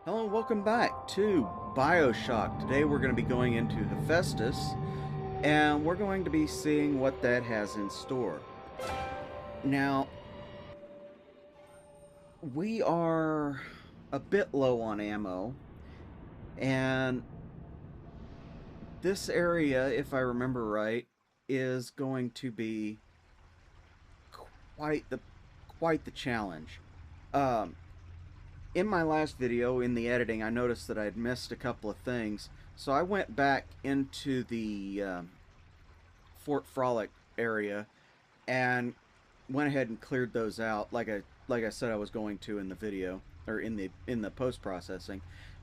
Hello and welcome back to Bioshock. Today we're going to be going into Hephaestus and we're going to be seeing what that has in store. Now, we are a bit low on ammo, and this area, if I remember right, is going to be quite the quite the challenge. Um, in my last video, in the editing, I noticed that I had missed a couple of things, so I went back into the Fort Frolic area and went ahead and cleared those out, like I said I was going to in the video, or in the post processing,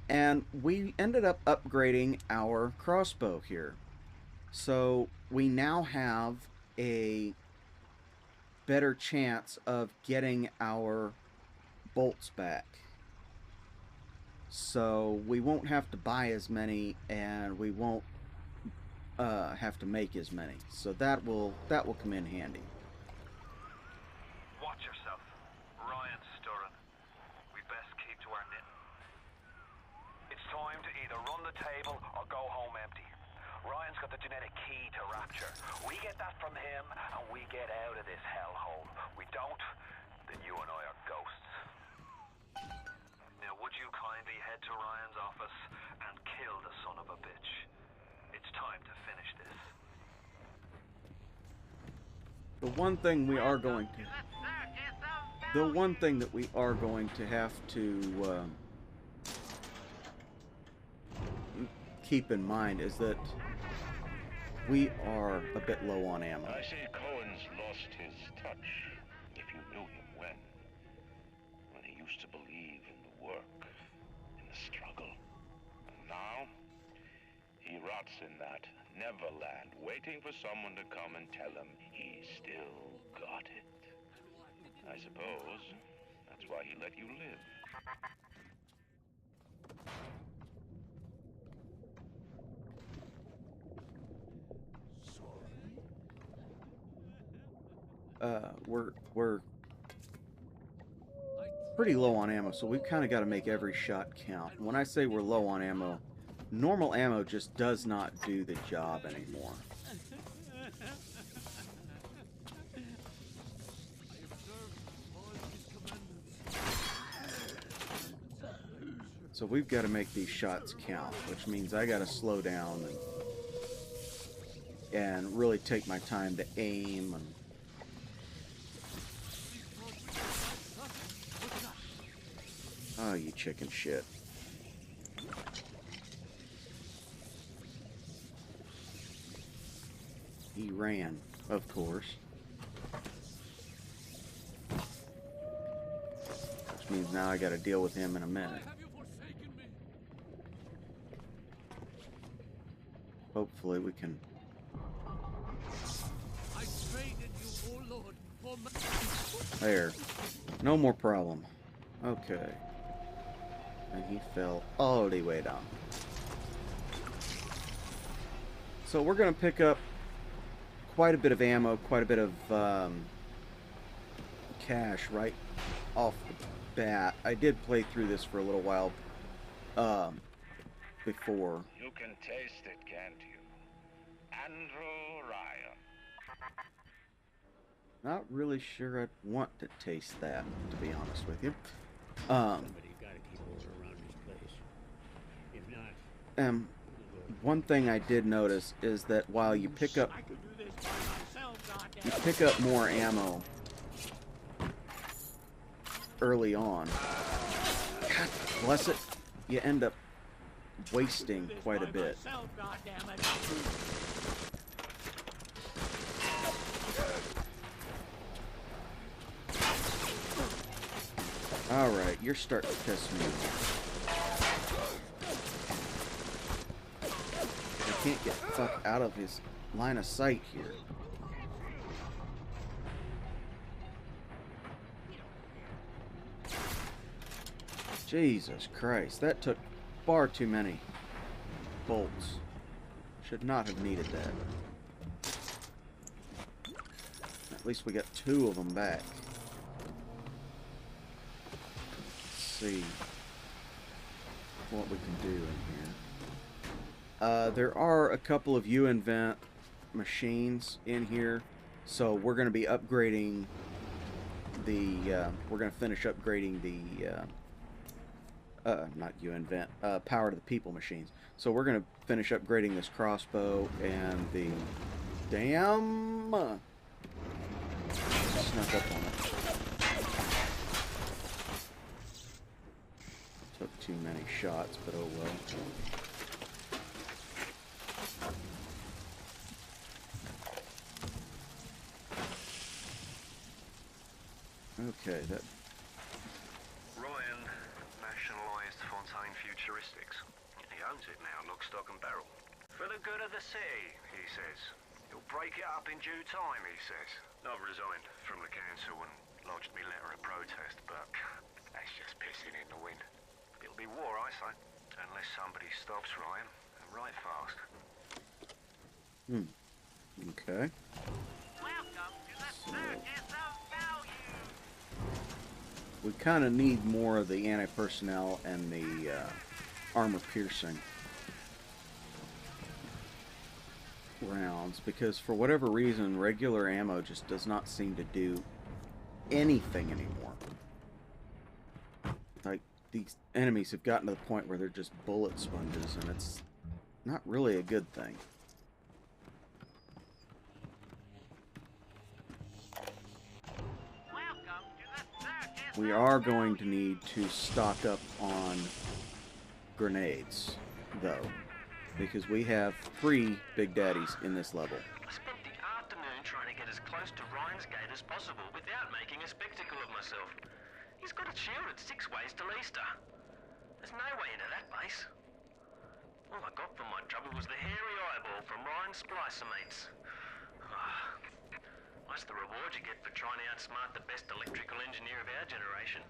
and we ended up upgrading our crossbow here. So we now have a better chance of getting our bolts back. So we won't have to buy as many, and we won't have to make as many. So that will come in handy. Watch yourself. Ryan's stirring. We best keep to our knitting. It's time to either run the table or go home empty. Ryan's got the genetic key to Rapture. We get that from him and we get out of this hellhole. We don't, then you and I are ghosts. Now would you kindly head to Ryan's office and kill the son of a bitch? It's time to finish this. The one thing we are going to The one thing that we are going to have to keep in mind is that we are a bit low on ammo. I say Cohen's lost his touch, if you knew him when he used to believe in the work, in the struggle. And now, he rots in that Neverland, waiting for someone to come and tell him he still got it. I suppose that's why he let you live. We're pretty low on ammo, so we've kind of got to make every shot count. When I say we're low on ammo, normal ammo just does not do the job anymore. So we've got to make these shots count, which means I got to slow down and really take my time to aim. And oh, you chicken shit. He ran, of course. Which means now I gotta deal with him in a minute. Hopefully we can... There. No more problem. Okay. And he fell all the way down. So we're going to pick up quite a bit of ammo, quite a bit of cash right off the bat. I did play through this for a little while before. You can taste it, can't you? Andrew Ryan. Not really sure I'd want to taste that, to be honest with you. Somebody gotta keep order around this place. If not, One thing I did notice is that while you pick up more ammo early on, God bless it, you end up wasting quite a bit. Alright, you're starting to piss me off. I can't get the fuck out of his line of sight here. Jesus Christ, that took far too many bolts. Should not have needed that. At least we got 2 of them back. Let's see. what we can do in here. There are a couple of U-Invent machines in here, so we're going to be upgrading the, we're going to finish upgrading the, not U-Invent, Power to the People machines. So we're going to finish upgrading this crossbow and the, damn, snuck up on it. Took too many shots, but oh well. Okay, that... Ryan nationalised Fontaine Futuristics. He owns it now, lock, stock and barrel. For the good of the city, he says. He'll break it up in due time, he says. I've resigned from the council and lodged me letter of protest, but that's just pissing in the wind. It'll be war, I say, unless somebody stops Ryan, and right fast. Okay. Welcome to the circus of value. We kind of need more of the anti-personnel and the armor piercing rounds, because for whatever reason regular ammo just does not seem to do anything anymore. Like, these enemies have gotten to the point where they're just bullet sponges, and it's not really a good thing. We are going to need to stock up on grenades, though, because we have 3 Big Daddies in this level. I spent the afternoon trying to get as close to Ryan's gate as possible without making a spectacle of myself. He's got it shielded 6 ways till Easter. There's no way into that base. All I got for my trouble was the hairy eyeball from Ryan's splicer mates. That's the reward you get for trying to outsmart the best electrical engineer of our generation.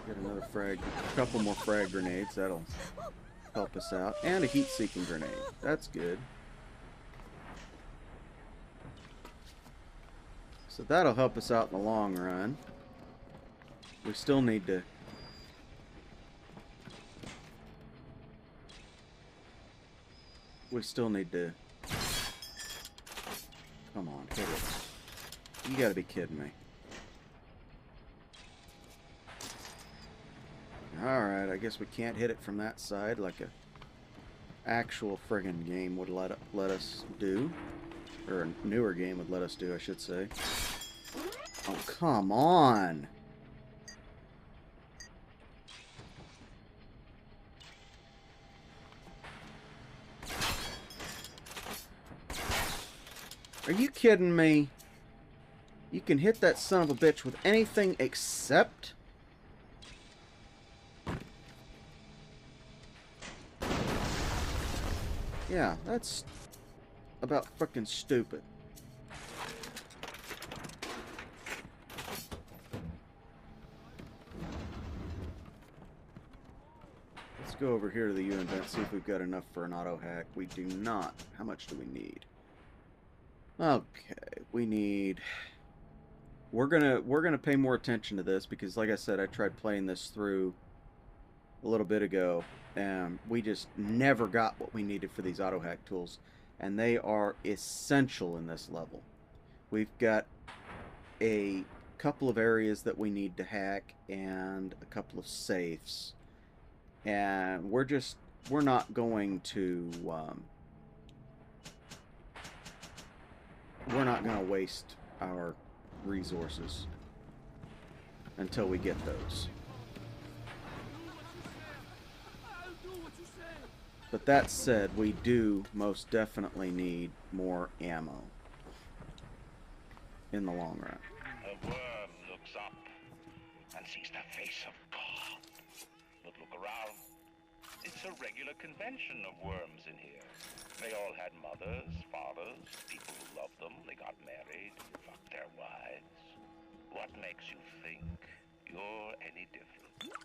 Get another frag, a couple more frag grenades, that'll help us out. And a heat-seeking grenade, that's good. So that'll help us out in the long run. We still need to... Come on, hit it. You gotta be kidding me. Alright, I guess we can't hit it from that side like a actual friggin' game would let us do. Or a newer game would let us do, I should say. Oh, come on! Are you kidding me? You can hit that son of a bitch with anything except... Yeah, that's about frickin' stupid. Let's go over here to the U-Invent, see if we've got enough for an auto hack. We do not. How much do we need? Okay, we need... We're gonna pay more attention to this because, like I said, I tried playing this through a little bit ago, and we just never got what we needed for these auto hack tools, and they are essential in this level. We've got a couple of areas that we need to hack and a couple of safes, and we're not going to waste our resources until we get those. But that said, we do most definitely need more ammo in the long run. A worm looks up and sees the face of God. But look around. It's a regular convention of worms in here. They all had mothers, fathers, people who loved them. They got married, fucked their wives. What makes you think you're any different?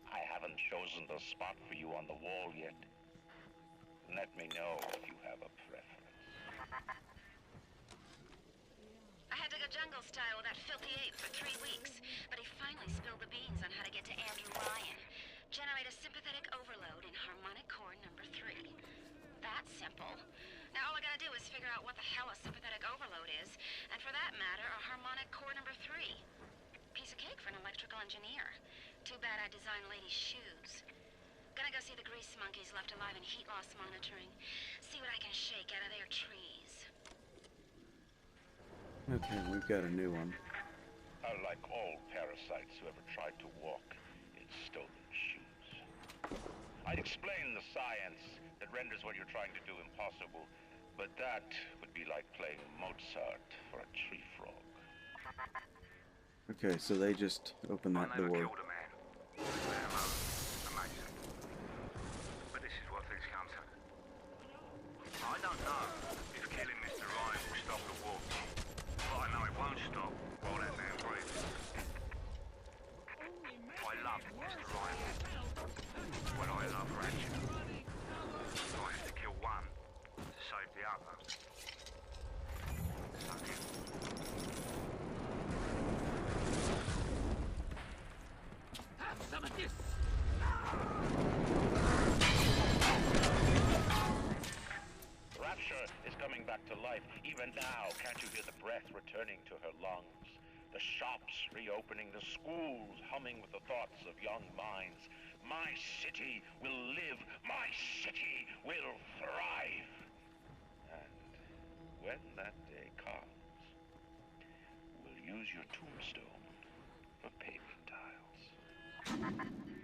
I haven't chosen the spot for you on the wall yet. Let me know if you have a preference. I had to go jungle style with that filthy ape for 3 weeks, but he finally spilled the beans on how to get to Andrew Ryan. Generate a sympathetic overload in harmonic chord number 3. That's simple. Now all I gotta do is figure out what the hell a sympathetic overload is, and for that matter, a harmonic chord number 3. Piece of cake for an electrical engineer. Too bad I designed ladies' shoes. Gonna go see the grease monkeys left alive in heat loss monitoring. See what I can shake out of their trees. Okay, we've got a new one. Unlike all parasites who ever tried to walk in stolen shoes. I'd explain the science that renders what you're trying to do impossible, but that would be like playing Mozart for a tree frog. Okay, so they just opened that I never door. killed a man. Amazing. But this is what things come to. I don't know if killing Mr. Ryan will stop the war, but I know it won't stop while that man breathes. I love Mr. Ryan. Well, I love Ratchet. I have to kill one to save the other. So yeah. Have some of this! Rapture is coming back to life. Even now, can't you hear the breath returning to her lungs? The shops reopening, the schools humming with the thoughts of young minds. My city will live. My city will thrive. And when that day comes, we'll use your tombstone for pavement tiles.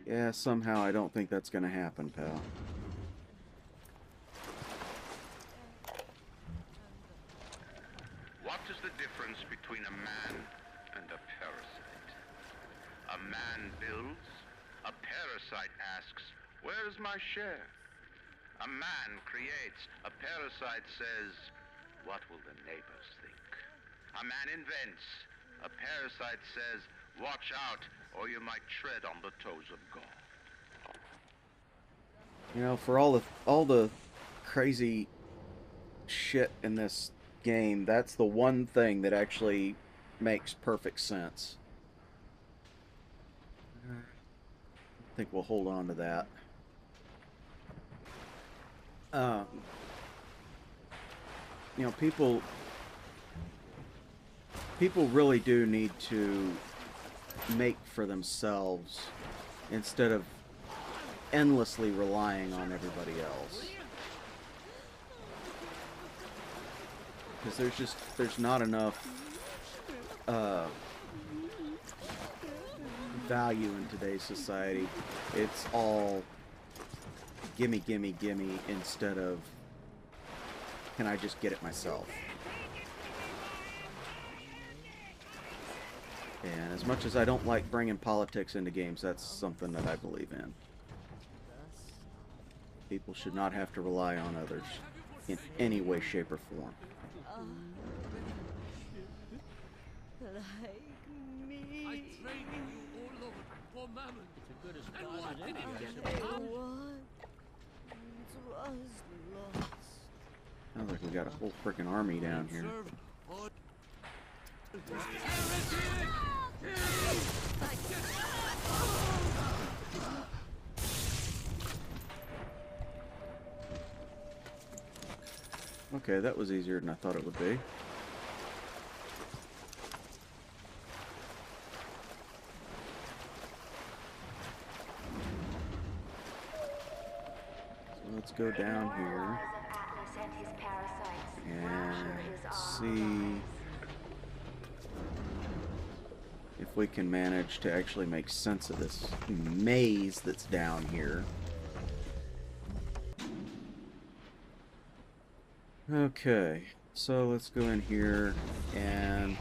Yeah, somehow I don't think that's gonna happen, pal. What is the difference between a man and a parasite? A man builds, a parasite asks, where is my share? A man creates, a parasite says, what will the neighbors think? A man invents, a parasite says, watch out, or you might tread on the toes of God. You know, for all the crazy shit in this game, that's the one thing that actually makes perfect sense. I think we'll hold on to that. You know, people really do need to make for themselves instead of endlessly relying on everybody else. Because there's not enough value in today's society. It's all gimme, gimme, gimme instead of can I just get it myself? And as much as I don't like bringing politics into games, that's something that I believe in. People should not have to rely on others in any way, shape, or form. Like me. I trained you all over for Mammon. It's a good as And far what as did any I gets. want? Was lost. Sounds like we got a whole freaking army down here. Okay, that was easier than I thought it would be. So let's go down here and see if we can manage to actually make sense of this maze that's down here. Okay, so let's go in here and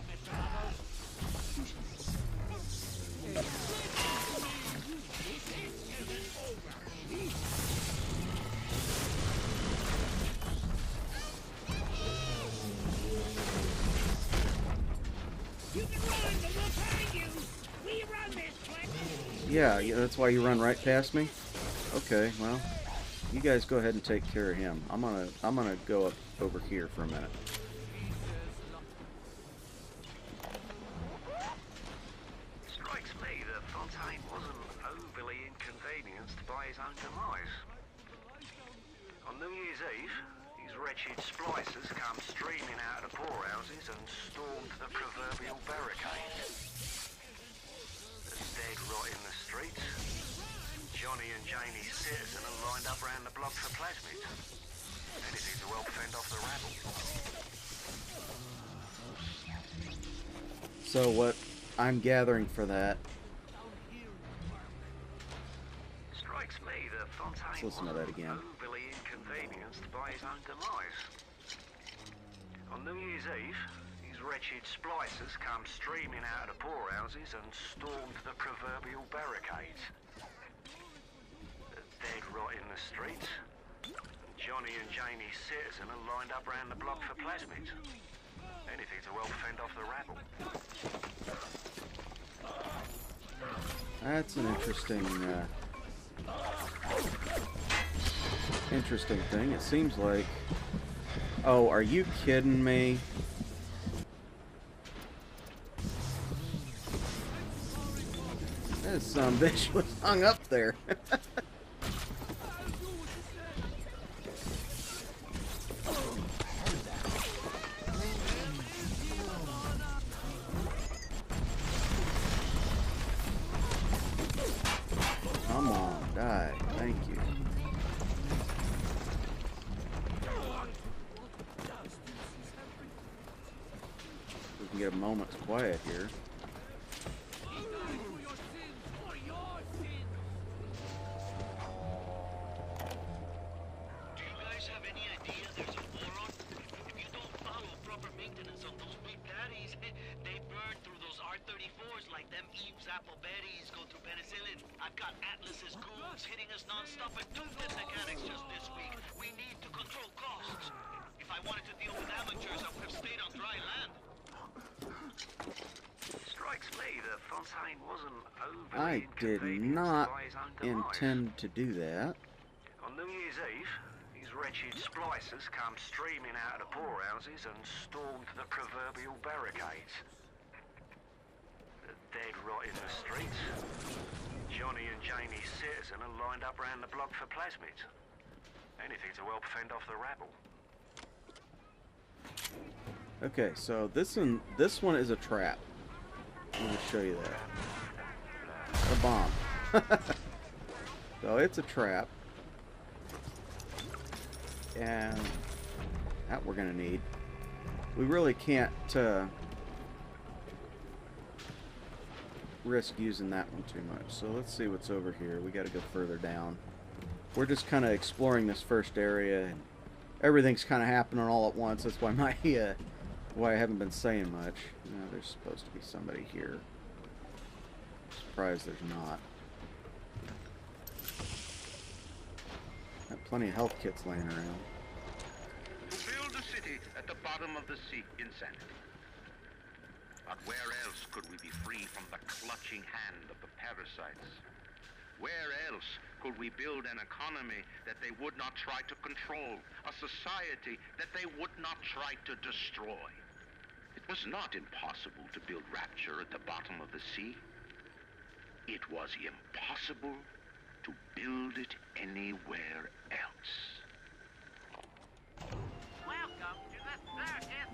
yeah, that's why you run right past me? Okay, well, you guys go ahead and take care of him. I'm gonna go up over here for a minute. Eve, these wretched splicers come streaming out of the poorhouses and stormed the proverbial barricades. There's dead rot in the streets. Johnny and Jamie Citizen are lined up round the block for plasmids. Anything to help fend off the rabble. So what I'm gathering for that, Strikes me that Fontaine let's listen to that wasn't again. overly inconvenienced by his own demise. On New Year's Eve, these wretched splicers come streaming out of the poorhouses and stormed the proverbial barricades. There's dead rot in the streets. Johnny and Jamie Citizen are lined up round the block for plasmids. Anything to help fend off the rabble. That's an interesting thing. It seems like... Oh, are you kidding me? That some bitch was hung up there. Come on, die. Thank you. We can get a moment's quiet here. Do you guys have any idea there's a war on? If you don't follow proper maintenance on those big daddies, they burn through those R-34s like them Eve's apple berries go through penicillin. I've got Atlas's goons hitting us non-stop at toothless mechanics just this week. We need to control costs. If I wanted to deal with amateurs, I would have stayed on dry land. Strikes me that Fontaine wasn't overly I did inconvenienced not by his own demise. intend to do that. On New Year's Eve, these wretched splicers come streaming out of the poorhouses and stormed the proverbial barricades. The dead rot in the streets. Johnny and Jamie Citizen are lined up round the block for plasmids. Anything to help fend off the rabble. Okay, so this one is a trap. Let me show you that. A bomb. So it's a trap. And that we're gonna need. We really can't risk using that one too much. So let's see what's over here. We gotta go further down. We're just kind of exploring this first area, and everything's kind of happening all at once. That's why why I haven't been saying much. There's supposed to be somebody here. Surprised there's not. Got plenty of health kits laying around. To build a city at the bottom of the sea, insanity. But where else could we be free from the clutching hand of the parasites? Where else could we build an economy that they would not try to control, a society that they would not try to destroy? It was not impossible to build rapture at the bottom of the sea. It was impossible to build it anywhere else.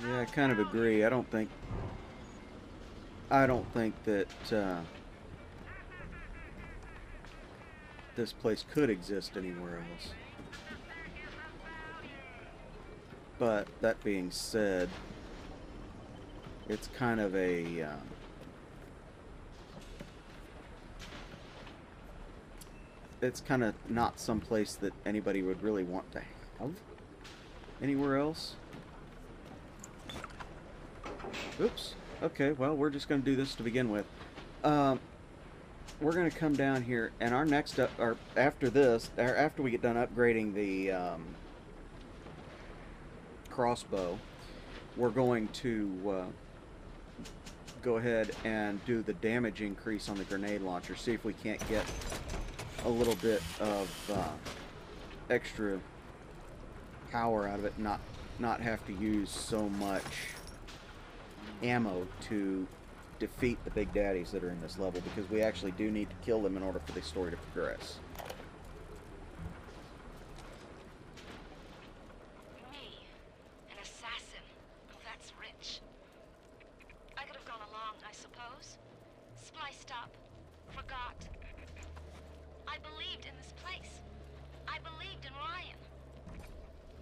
Yeah, I kind of agree. I don't think that this place could exist anywhere else. But that being said, it's kind of a it's kind of not some place that anybody would really want to have anywhere else. Oops. Okay, well, we're just going to do this to begin with. We're going to come down here, and our next up, or after this, or after we get done upgrading the crossbow, we're going to go ahead and do the damage increase on the grenade launcher. See if we can't get a little bit of extra power out of it, not have to use so much ammo to defeat the big daddies that are in this level, because we actually do need to kill them in order for the story to progress. I suppose. Spliced up. Forgot. I believed in this place. I believed in Ryan.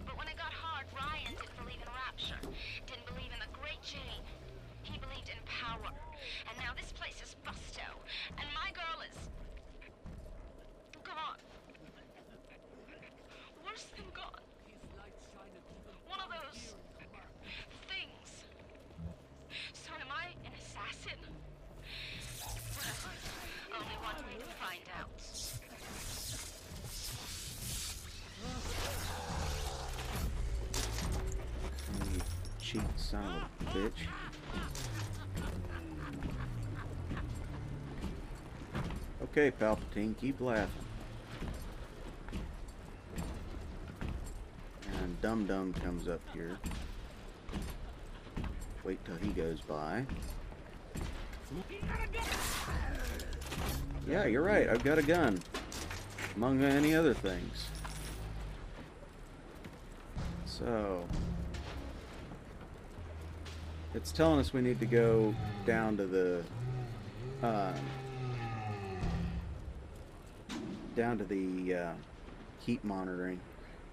But when it got hard, Ryan didn't believe in rapture. Didn't believe in the Great Chain. He believed in power. And now this place is busto. And my girl is... gone. Worse than gone. One of those... things. So am I an assassin? Well, only one way to find out. You cheat son of a bitch. Okay, Palpatine, keep laughing. And Dum Dum comes up here. Wait till he goes by. Yeah, you're right, I've got a gun. Among many other things. So... it's telling us we need to go down to the... heat monitoring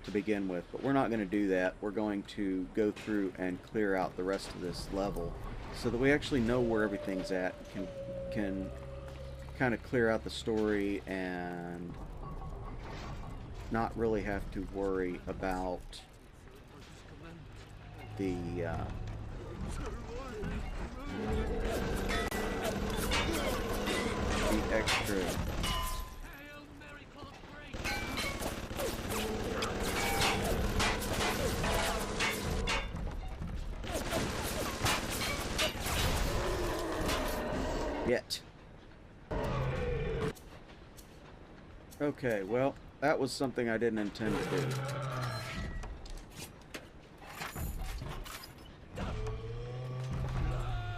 to begin with, but we're not going to do that. We're going to go through and clear out the rest of this level so that we actually know where everything's at, can kind of clear out the story and not really have to worry about the extra yet. Okay, well, that was something I didn't intend to do.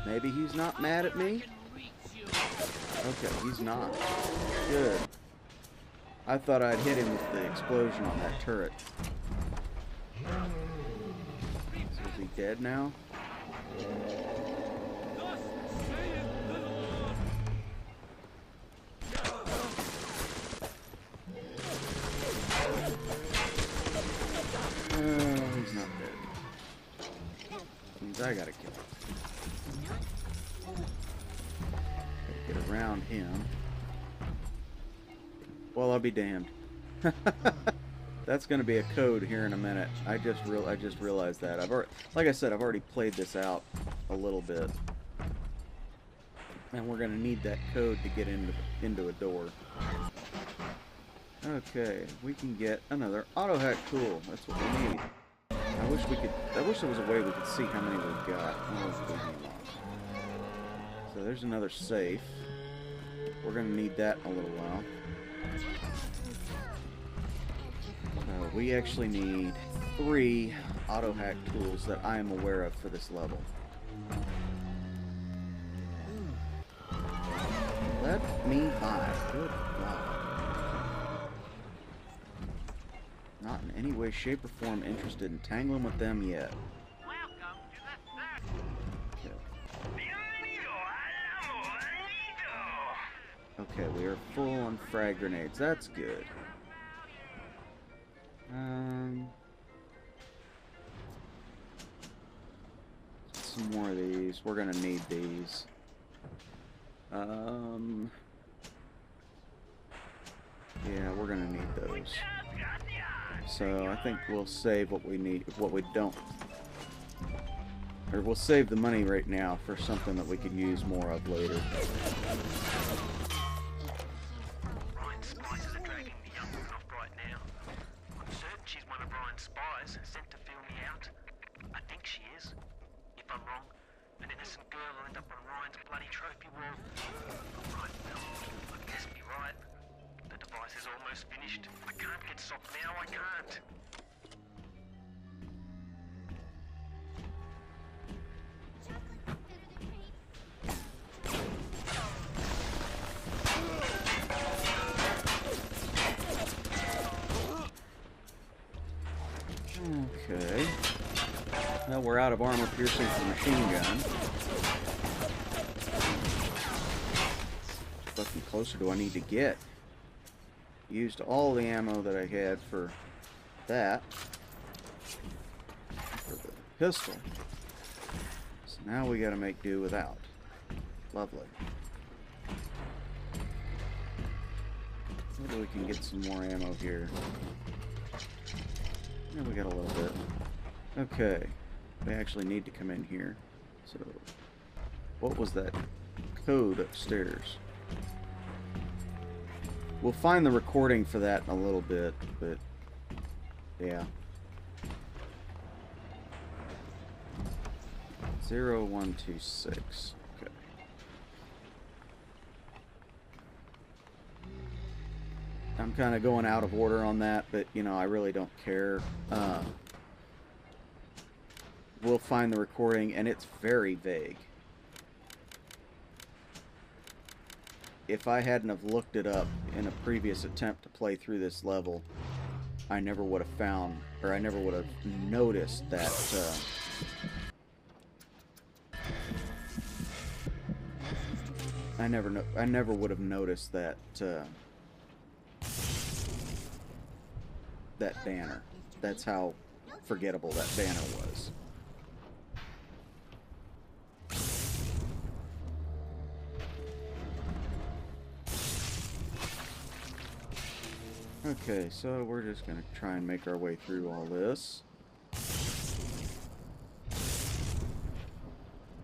Maybe he's not mad at me? Okay, he's not. Good. I thought I'd hit him with the explosion on that turret. So is he dead now? He's not dead. Means I gotta kill him. Gotta get around him. Well, I'll be damned. That's gonna be a code here in a minute. I just realized that. Like I said, I've already played this out a little bit, and we're gonna need that code to get into a door. Okay, we can get another auto hack tool. That's what we need. I wish there was a way we could see how many we've got. So there's another safe. We're gonna need that in a little while. So we actually need 3 auto hack tools that I am aware of for this level. Let me by. Good God. Not in any way, shape, or form interested in tangling with them yet. Okay, we are full on frag grenades. That's good. Some more of these. We're gonna need these. Yeah, we're gonna need those. So I think we'll save what we need, what we don't, or we'll save the money right now for something that we could use more of later. Ryan's spies are dragging the young woman off right now. I'm certain she's one of Ryan's spies sent to fill me out. I think she is. If I'm wrong, an innocent girl will end up on Ryan's bloody trophy wall. Right, well, I guess be right. The device is almost finished. I can't get soft now, I can't. Okay. Well, we're out of armor piercing for the machine gun. fucking closer do I need to get? Used all the ammo that I had for that. For the pistol. So now we gotta make do without. Lovely. Maybe we can get some more ammo here. Yeah, we got a little bit. Okay. We actually need to come in here. So, what was that code upstairs? We'll find the recording for that in a little bit, but yeah. 0126. Okay. I'm kind of going out of order on that, but you know, I really don't care. We'll find the recording, and it's very vague. If I hadn't have looked it up in a previous attempt to play through this level, I never would have found, or I never would have noticed that, I never would have noticed that, that banner. That's how forgettable that banner was. Okay, so we're just gonna try and make our way through all this.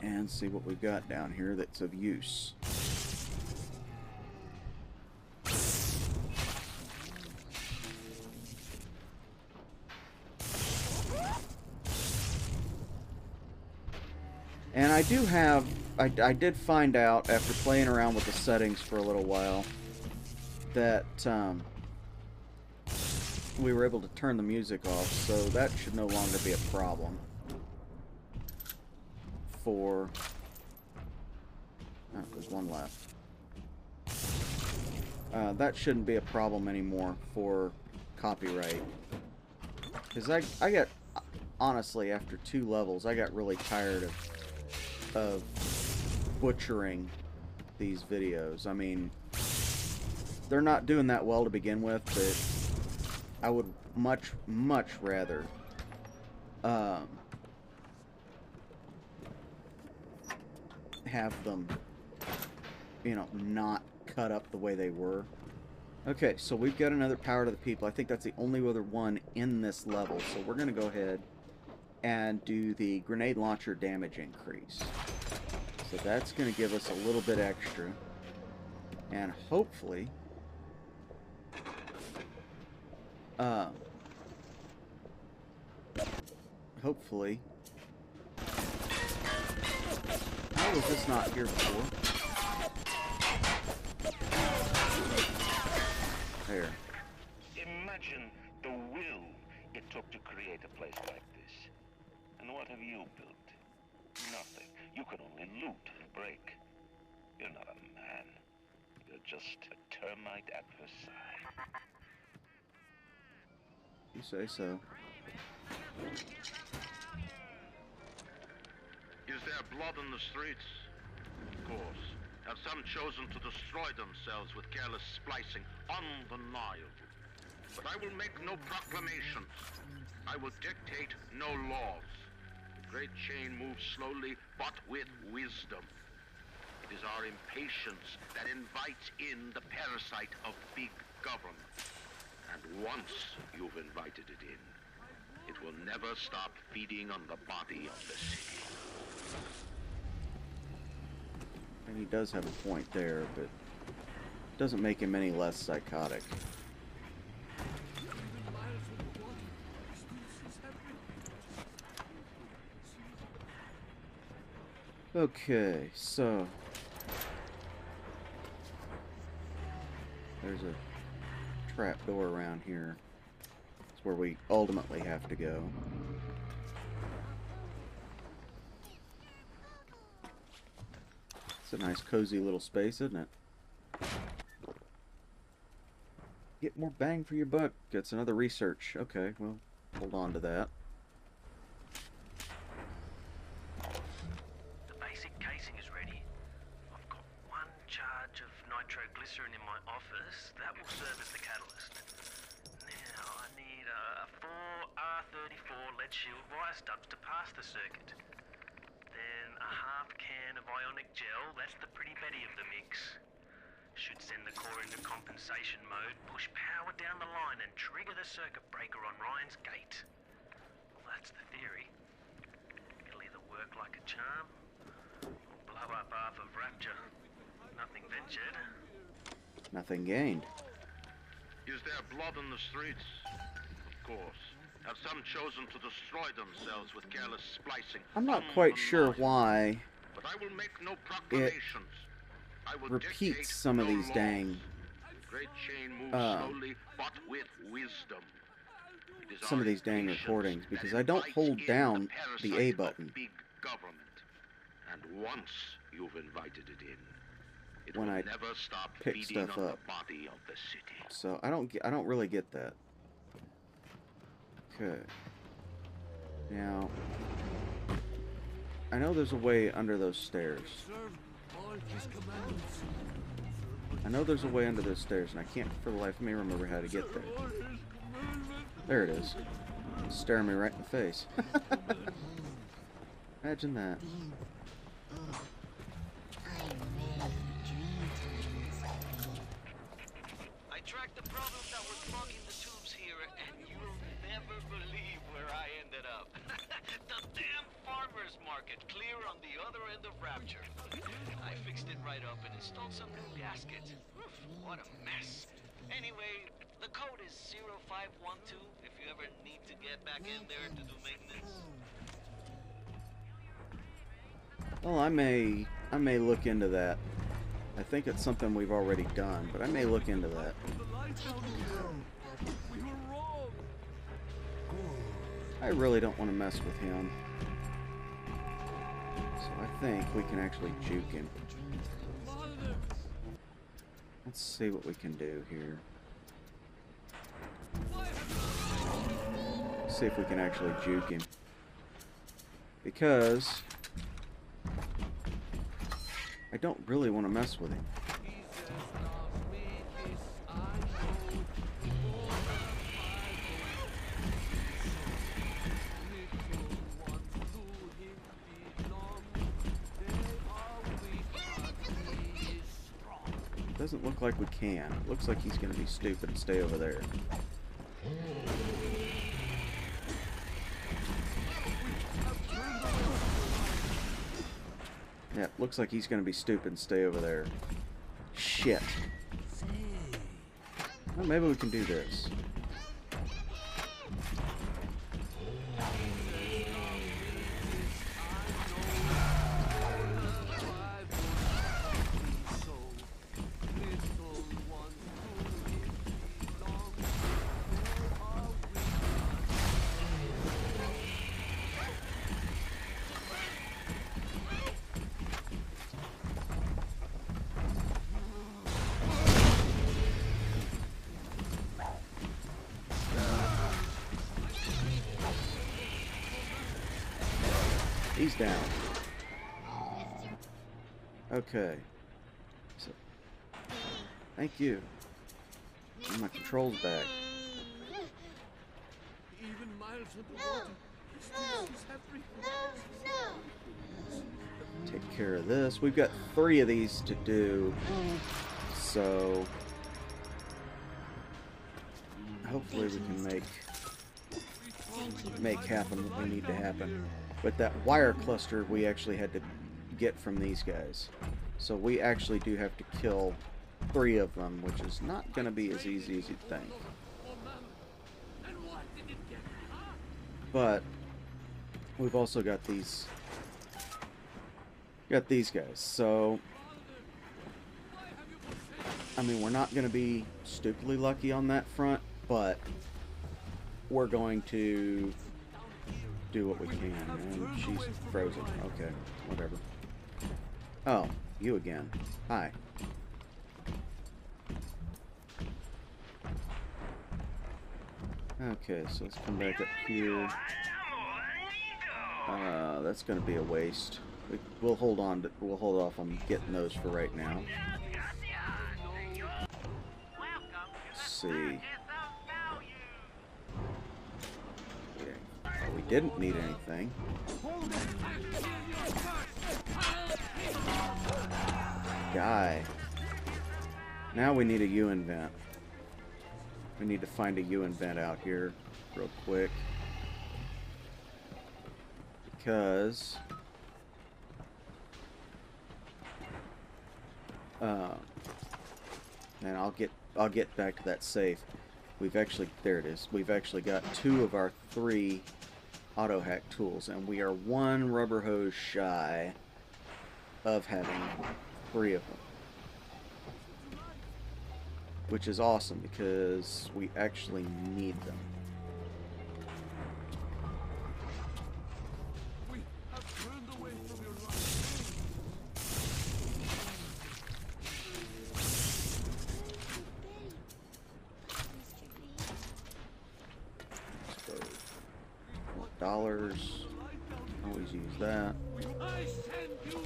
And see what we've got down here that's of use. And I do have, I did find out after playing around with the settings for a little while that we were able to turn the music off, so that should no longer be a problem for... Oh, there's one left. That shouldn't be a problem anymore for copyright. Because I got, honestly, after 2 levels, I got really tired of butchering these videos. I mean, they're not doing that well to begin with, but I would much rather have them, you know, not cut up the way they were. Okay, so we've got another power to the people. I think that's the only other one in this level, so we're going to go ahead and do the grenade launcher damage increase. So that's going to give us a little bit extra. And hopefully... hopefully... How was this not here before? There. Imagine the will it took to create a place like this. And what have you built? Nothing. You can only loot and break. You're not a man. You're just a termite at Versailles. You say so. Is there blood in the streets? Of course. Have some chosen to destroy themselves with careless splicing? Undeniable. But I will make no proclamations. I will dictate no laws. The great chain moves slowly, but with wisdom. It is our impatience that invites in the parasite of big government. And once you've invited it in, it will never stop feeding on the body of the city. And he does have a point there, but it doesn't make him any less psychotic. Okay, so there's a trap door around here. It's where we ultimately have to go. It's a nice cozy little space, isn't it? Get more bang for your buck. Gets another research. Okay, well, hold on to that. The basic casing is ready. I've got 1 charge of nitro stubs to pass the circuit. Then a half can of ionic gel, that's the pretty Betty of the mix. Should send the core into compensation mode, push power down the line and trigger the circuit breaker on Ryan's gate. Well, that's the theory. It'll either work like a charm, or blow up half of Rapture. Nothing ventured. Nothing gained. Is there blood on the streets? Of course. Have some chosen to destroy themselves with careless splicing? I'm not quite sure why But I will make no proclamations. I will dictate repeats some of no these laws. dang The great chain moves slowly, but with wisdom. It is some of our these dang impatience recordings that because I don't invites hold in down the A parasite of button big government. And once you've invited it in, it when will I never stop pick feeding stuff on up. the body of the city. So I don't really get that. Okay. Now I know there's a way under those stairs. I know there's a way under those stairs, and I can't for the life of me remember how to get there. There it is. It's staring me right in the face. Imagine that. I tracked the problems that were clogging the tubes here, and you'll never believe where I ended up. The damn farmer's market, clear on the other end of Rapture. I fixed it right up and installed some new gaskets. Oof, what a mess. Anyway, the code is 0512 if you ever need to get back in there to do maintenance. Well, I may look into that. I think it's something we've already done, but I may look into that. I really don't want to mess with him. So I think we can actually juke him. Let's see what we can do here. See if we can actually juke him. Because I don't really want to mess with him. Doesn't look like we can. It looks like he's going to be stupid and stay over there. Yeah, looks like he's going to be stupid and stay over there. Shit. Well, maybe we can do this. He's down. Okay. So, thank you. And my control's back. Even miles underwater, he still sees everything. Take care of this. We've got 3 of these to do. So hopefully we can make happen what we need to happen. But that wire cluster we actually had to get from these guys. So we actually do have to kill 3 of them, which is not going to be as easy as you'd think. But we've also got these guys. So I mean, we're not going to be stupidly lucky on that front, but we're going to do what we can. And she's frozen. Okay, whatever. Oh, you again. Hi. Okay, so let's come back up here. That's going to be a waste. We'll hold on. We'll hold off on getting those for right now. Let's see. Yeah. Oh, we didn't need anything. Guy. Now we need a UN vent. We need to find a UN vent out here real quick. Because and I'll get back to that safe. We've actually, there it is. We've actually got 2 of our 3 auto hack tools, and we are 1 rubber hose shy of having 3 of them. Which is awesome because we actually need them. We have turned away from your life. $4. Always use that. I send you.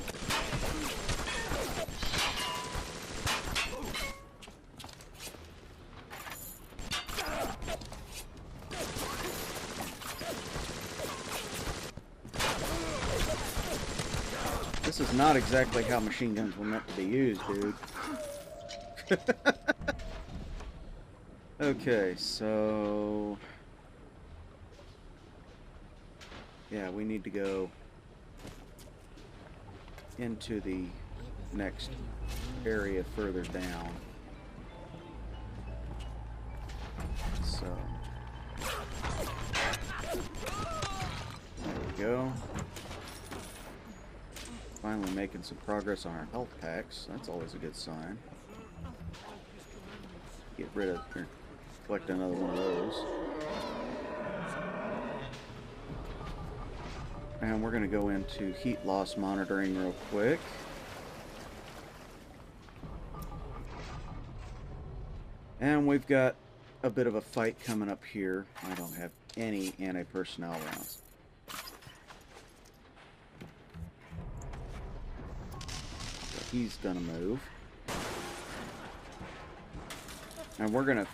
This is not exactly how machine guns were meant to be used, dude. Okay, so... yeah, we need to go into the next area further down. So... there we go. Finally making some progress on our health packs. That's always a good sign. Get rid of, or collect another one of those. And we're going to go into heat loss monitoring real quick. And we've got a bit of a fight coming up here. I don't have any anti-personnel rounds. He's gonna move. And we're gonna...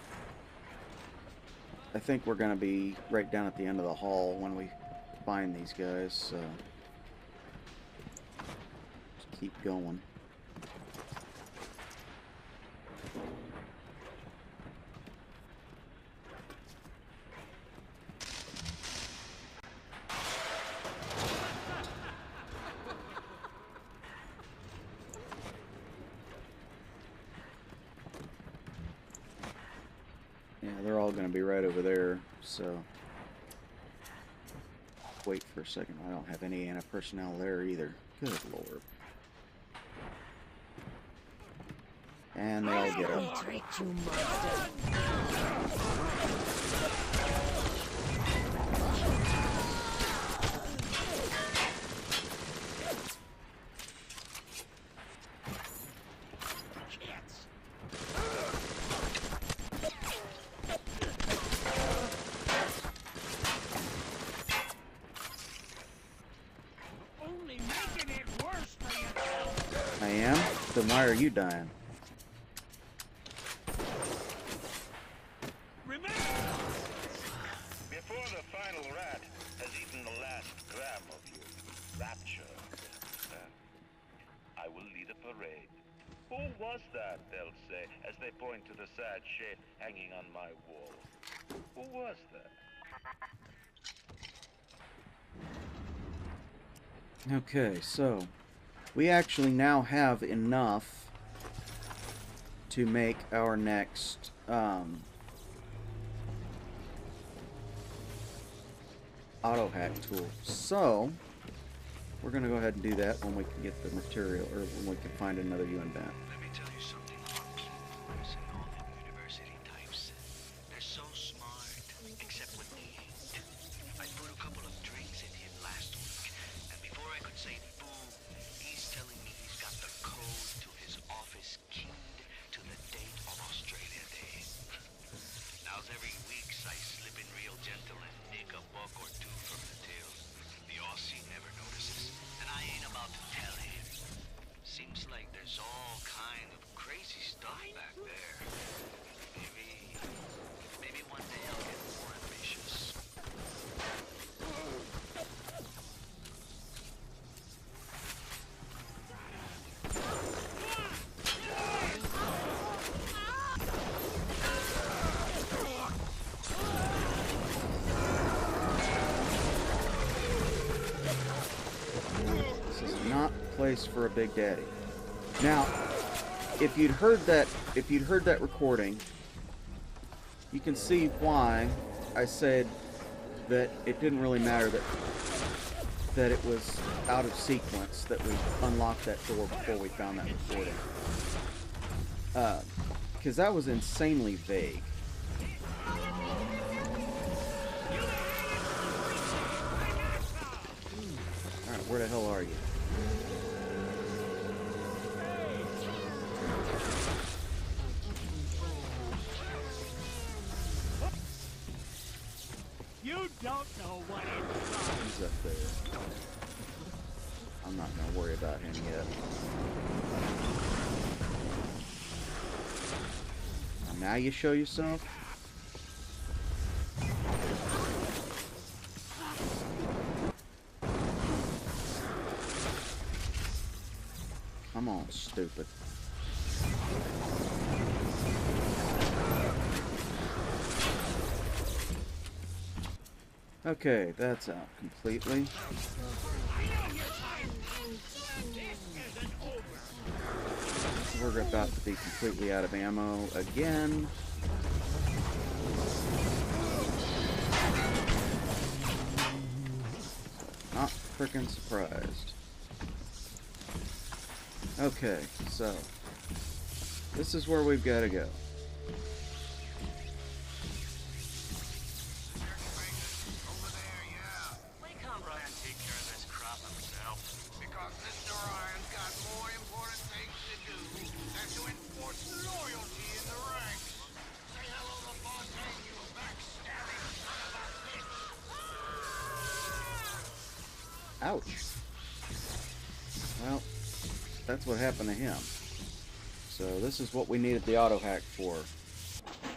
I think we're gonna be right down at the end of the hall when we find these guys, so... just keep going. Yeah, they're all going to be right over there, so... wait for a second. I don't have any anti-personnel there either. Good lord. And they all get up. Only making it worse for yourself. I am? Then why are you dying? Before the final rat has eaten the last gram of your rapture, I will lead a parade. Who was that, they'll say, as they point to the sad shape hanging on my wall. Who was that? Okay, so we actually now have enough to make our next auto hack tool. So we're gonna go ahead and do that when we can get the material, or when we can find another UN vent. Let me tell you something about keyboards and all them university types. They're so smart, except when they eat. I put a couple of drinks in him last week, and before I could say boo, he's telling me he's got the code to his office keyed to the date of Australia Day. Now's every week I slip in real gentle and nick a buck or two from the till. The Aussie never notices, and I ain't about to tell him. Seems like there's all kind of crazy not the place for a Big Daddy. Now, if you'd heard that recording, you can see why I said that it didn't really matter that it was out of sequence, that we unlocked that door before we found that recording. Because that was insanely vague. Alright, where the hell are you? You don't know what it's like. He's up there. I'm not gonna worry about him yet. Now you show yourself. Come on, stupid. Okay, that's out completely. We're about to be completely out of ammo again. Not frickin' surprised. Okay, so this is where we've got to go. Ouch. Well, that's what happened to him. So this is what we needed the auto hack for.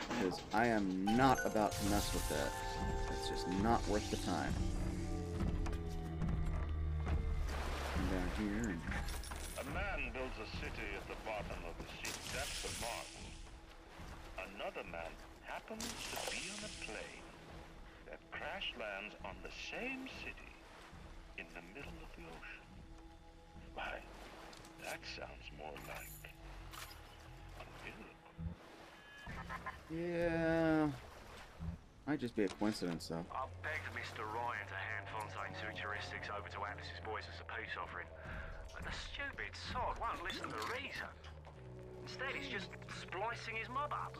Because I am not about to mess with that. It's just not worth the time. Come down here and... A man builds a city at the bottom of the sea. That's the marvel. Another man happens to be on a plane that crash lands on the same city in the middle of the ocean. Why, that sounds more like a miracle. Yeah... might just be a coincidence, though. I begged Mr. Ryan to hand Fontaine's futuristics over to Atlas's boys as a peace offering, but the stupid sod won't listen to reason. Instead, he's just splicing his mob up,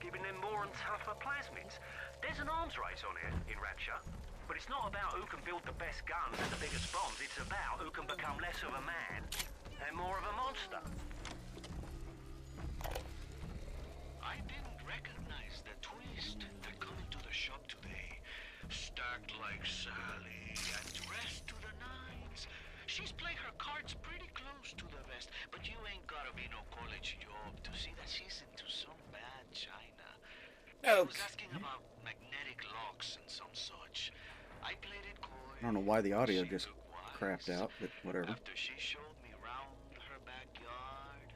giving them more and tougher plasmids. There's an arms race on here in Rapture, but it's not about who can build the best guns and the biggest bombs. It's about who can become less of a man and more of a monster. I didn't recognize the twist that come into the shop today. Stacked like Sally and dressed to the nines. She's played her cards pretty close to the vest, but you ain't gotta be no college job to see that she's into some bad china. She was asking about magnetic locks and some such. I played it coy. I don't know why the audio just crapped out, but whatever. After she showed me round her backyard,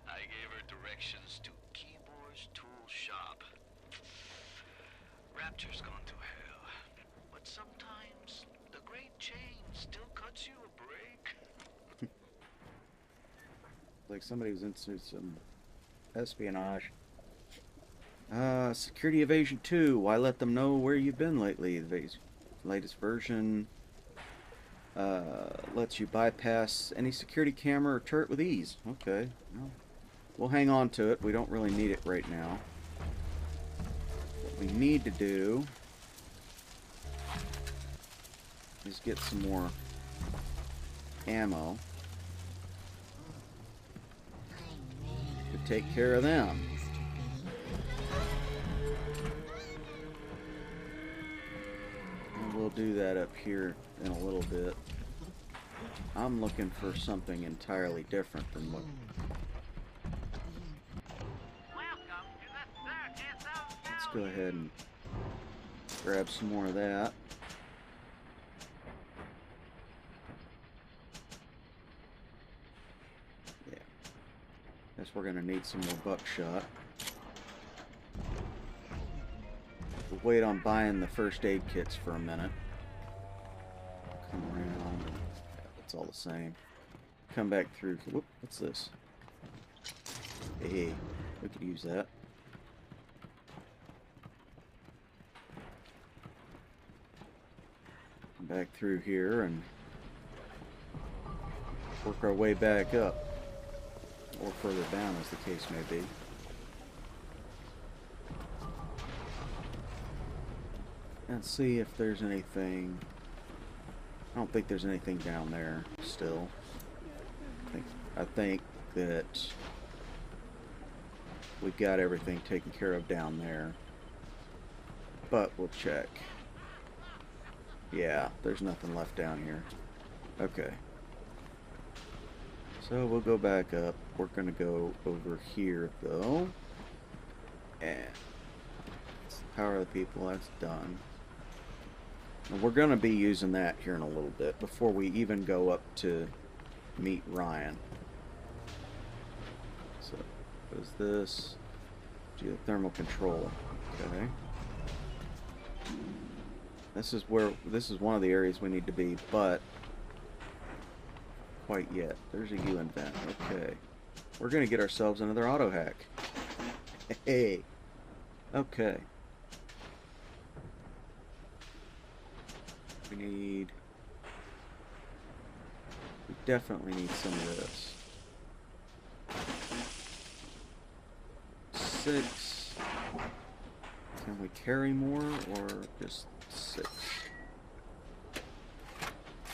I gave her directions to Keyboard's tool shop. Rapture's gone to hell, but sometimes the great chain still cuts you a break. Like somebody was into some espionage. Security Evasion 2. Why let them know where you've been lately? The latest version lets you bypass any security camera or turret with ease. Okay. Well, we'll hang on to it. We don't really need it right now. What we need to do is get some more ammo to take care of them. And we'll do that up here in a little bit. I'm looking for something entirely different than what... Let's go ahead and grab some more of that. Yeah. Guess we're gonna need some more buckshot. We'll wait on buying the first aid kits for a minute. Come around. Yeah, it's all the same. come back through. Whoop, what's this? Hey, we could use that. Back through here and work our way back up, or further down as the case may be. And see if there's anything. I don't think there's anything down there still. I think that we've got everything taken care of down there, but we'll check. Yeah, there's nothing left down here. Okay. So we'll go back up. We're going to go over here, though. And power of the people, that's done. And we're going to be using that here in a little bit before we even go up to meet Ryan. So, what is this? Geothermal control. Okay. This is one of the areas we need to be, but quite yet. There's a UN vent. Okay. We're going to get ourselves another auto hack. Hey. Okay. We definitely need some of this. 6. Can we carry more or just 6?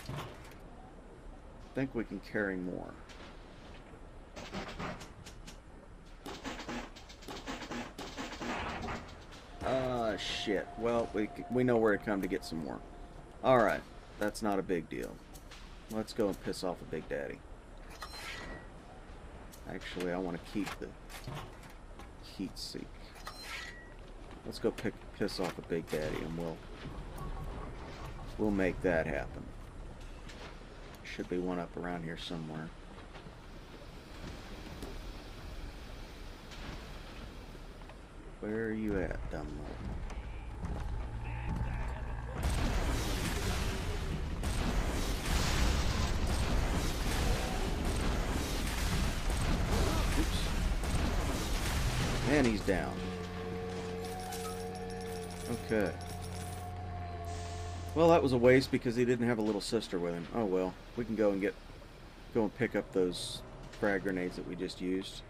I think we can carry more. Shit. Well, we know where to come to get some more. Alright. That's not a big deal. Let's go and piss off a Big Daddy. Actually, I want to keep the heat seek. Let's go piss off a Big Daddy and we'll make that happen. Should be one up around here somewhere. Where are you at, dumb little? Oops. And he's down. Okay. Well, that was a waste because he didn't have a little sister with him. Oh well. We can go and pick up those frag grenades that we just used.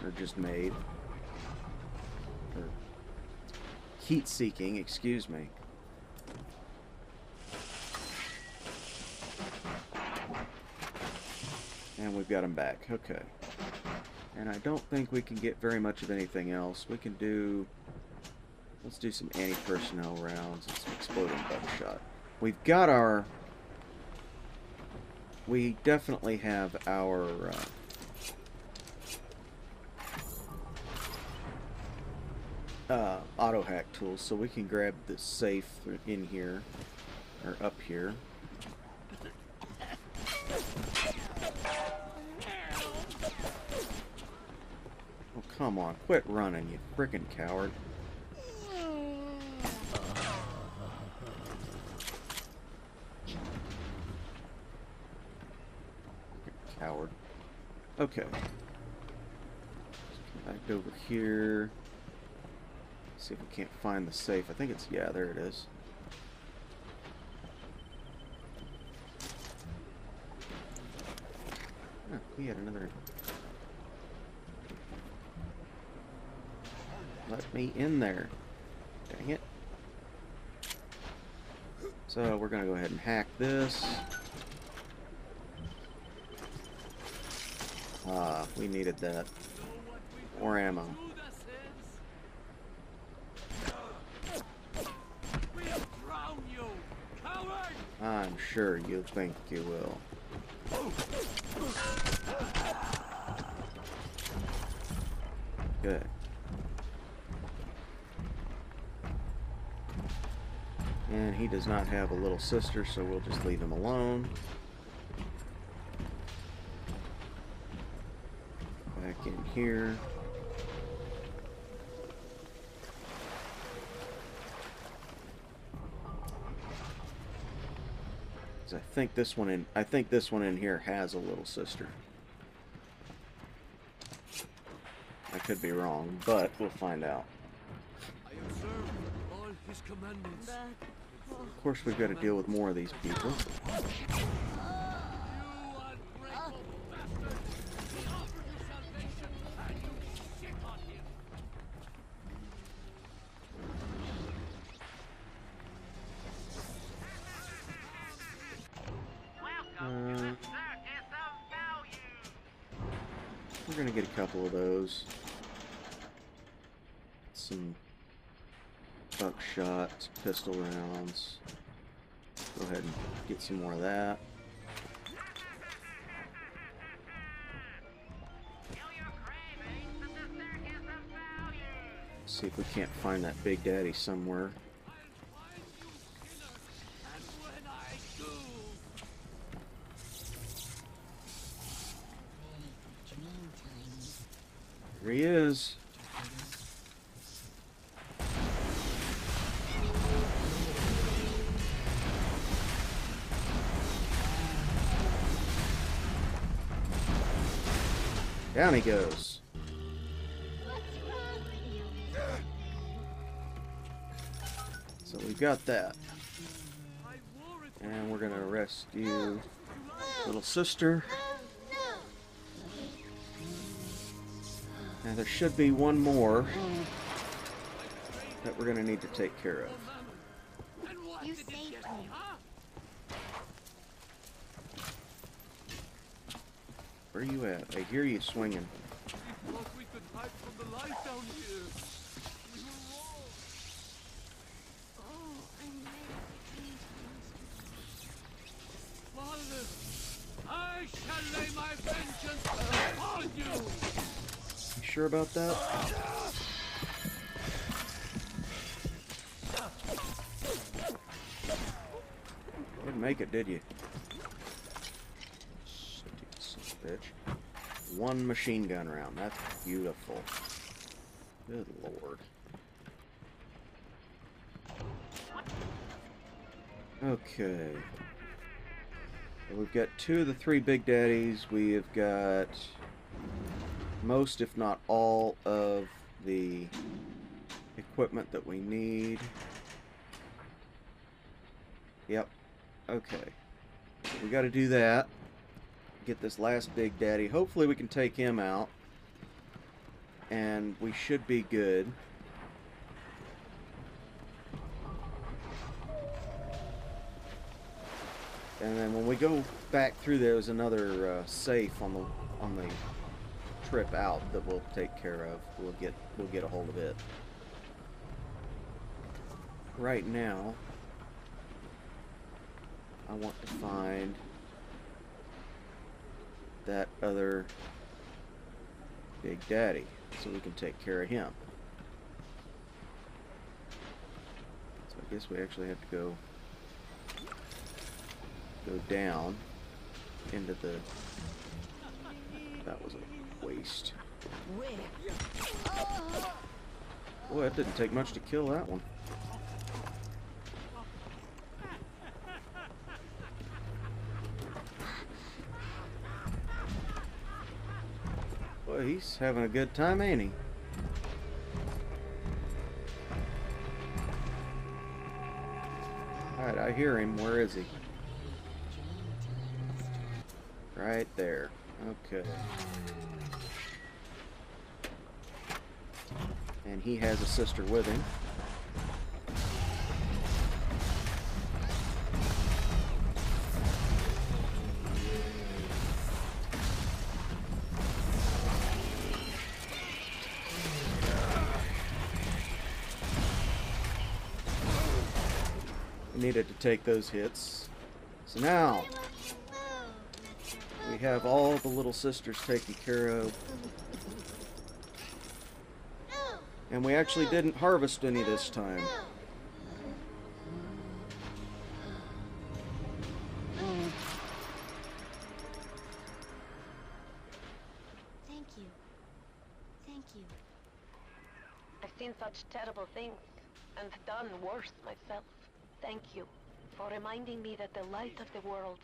Or just made. Or heat seeking, excuse me. And we've got them back. Okay. And I don't think we can get very much of anything else. We can do... Let's do some anti-personnel rounds and some exploding buckshot. We've got our... We definitely have our... auto hack tools, so we can grab the safe in here, or up here. Oh, come on, quit running, you frickin' coward. Coward. Okay. Back over here. See if we can't find the safe. I think it's, yeah, there it is. Oh, we had another. Let me in there. Dang it. So we're gonna go ahead and hack this. Ah, we needed that. More ammo. I'm sure you think you will. Good. And he does not have a little sister, so we'll just leave him alone. Back in here. 'Cause I think this one in here has a little sister. I could be wrong, but we'll find out. I observe all his commandments. Of course, we've got to deal with more of these people. You ungrateful bastard! He offered you salvation, and you shit on him! We're gonna get a couple of those. Some buckshot, pistol rounds. Go ahead and get some more of that. See if we can't find that Big Daddy somewhere. Here he is. Down he goes. So we've got that. And we're gonna arrest you, little sister. Now there should be one more that we're gonna need to take care of. You saved me. Where are you at? I hear you swinging. We thought we could hide from the light down here. We were wrong. Oh, I'm ready to Father, I shall lay my vengeance upon you. You sure about that? Didn't make it, did you? Bitch. One machine gun round. That's beautiful. Good lord. Okay. So we've got 2 of the 3 Big Daddies. We have got most, if not all, of the equipment that we need. Yep. Okay. We got to do that. Get this last Big Daddy. Hopefully we can take him out. And we should be good. And then when we go back through, there's another safe on the trip out that we'll take care of. We'll get a hold of it. Right now, I want to find that other Big Daddy so we can take care of him. So I guess we actually have to go down into the... That was a waste. Boy, it didn't take much to kill that one. Boy, he's having a good time, ain't he? Alright, I hear him. Where is he? Right there. Okay. And he has a sister with him. Needed to take those hits. So now we have all the little sisters taken care of. And we actually didn't harvest any this time. Thank you. Thank you. I've seen such terrible things and done worse myself. Thank you. for reminding me that the light of the world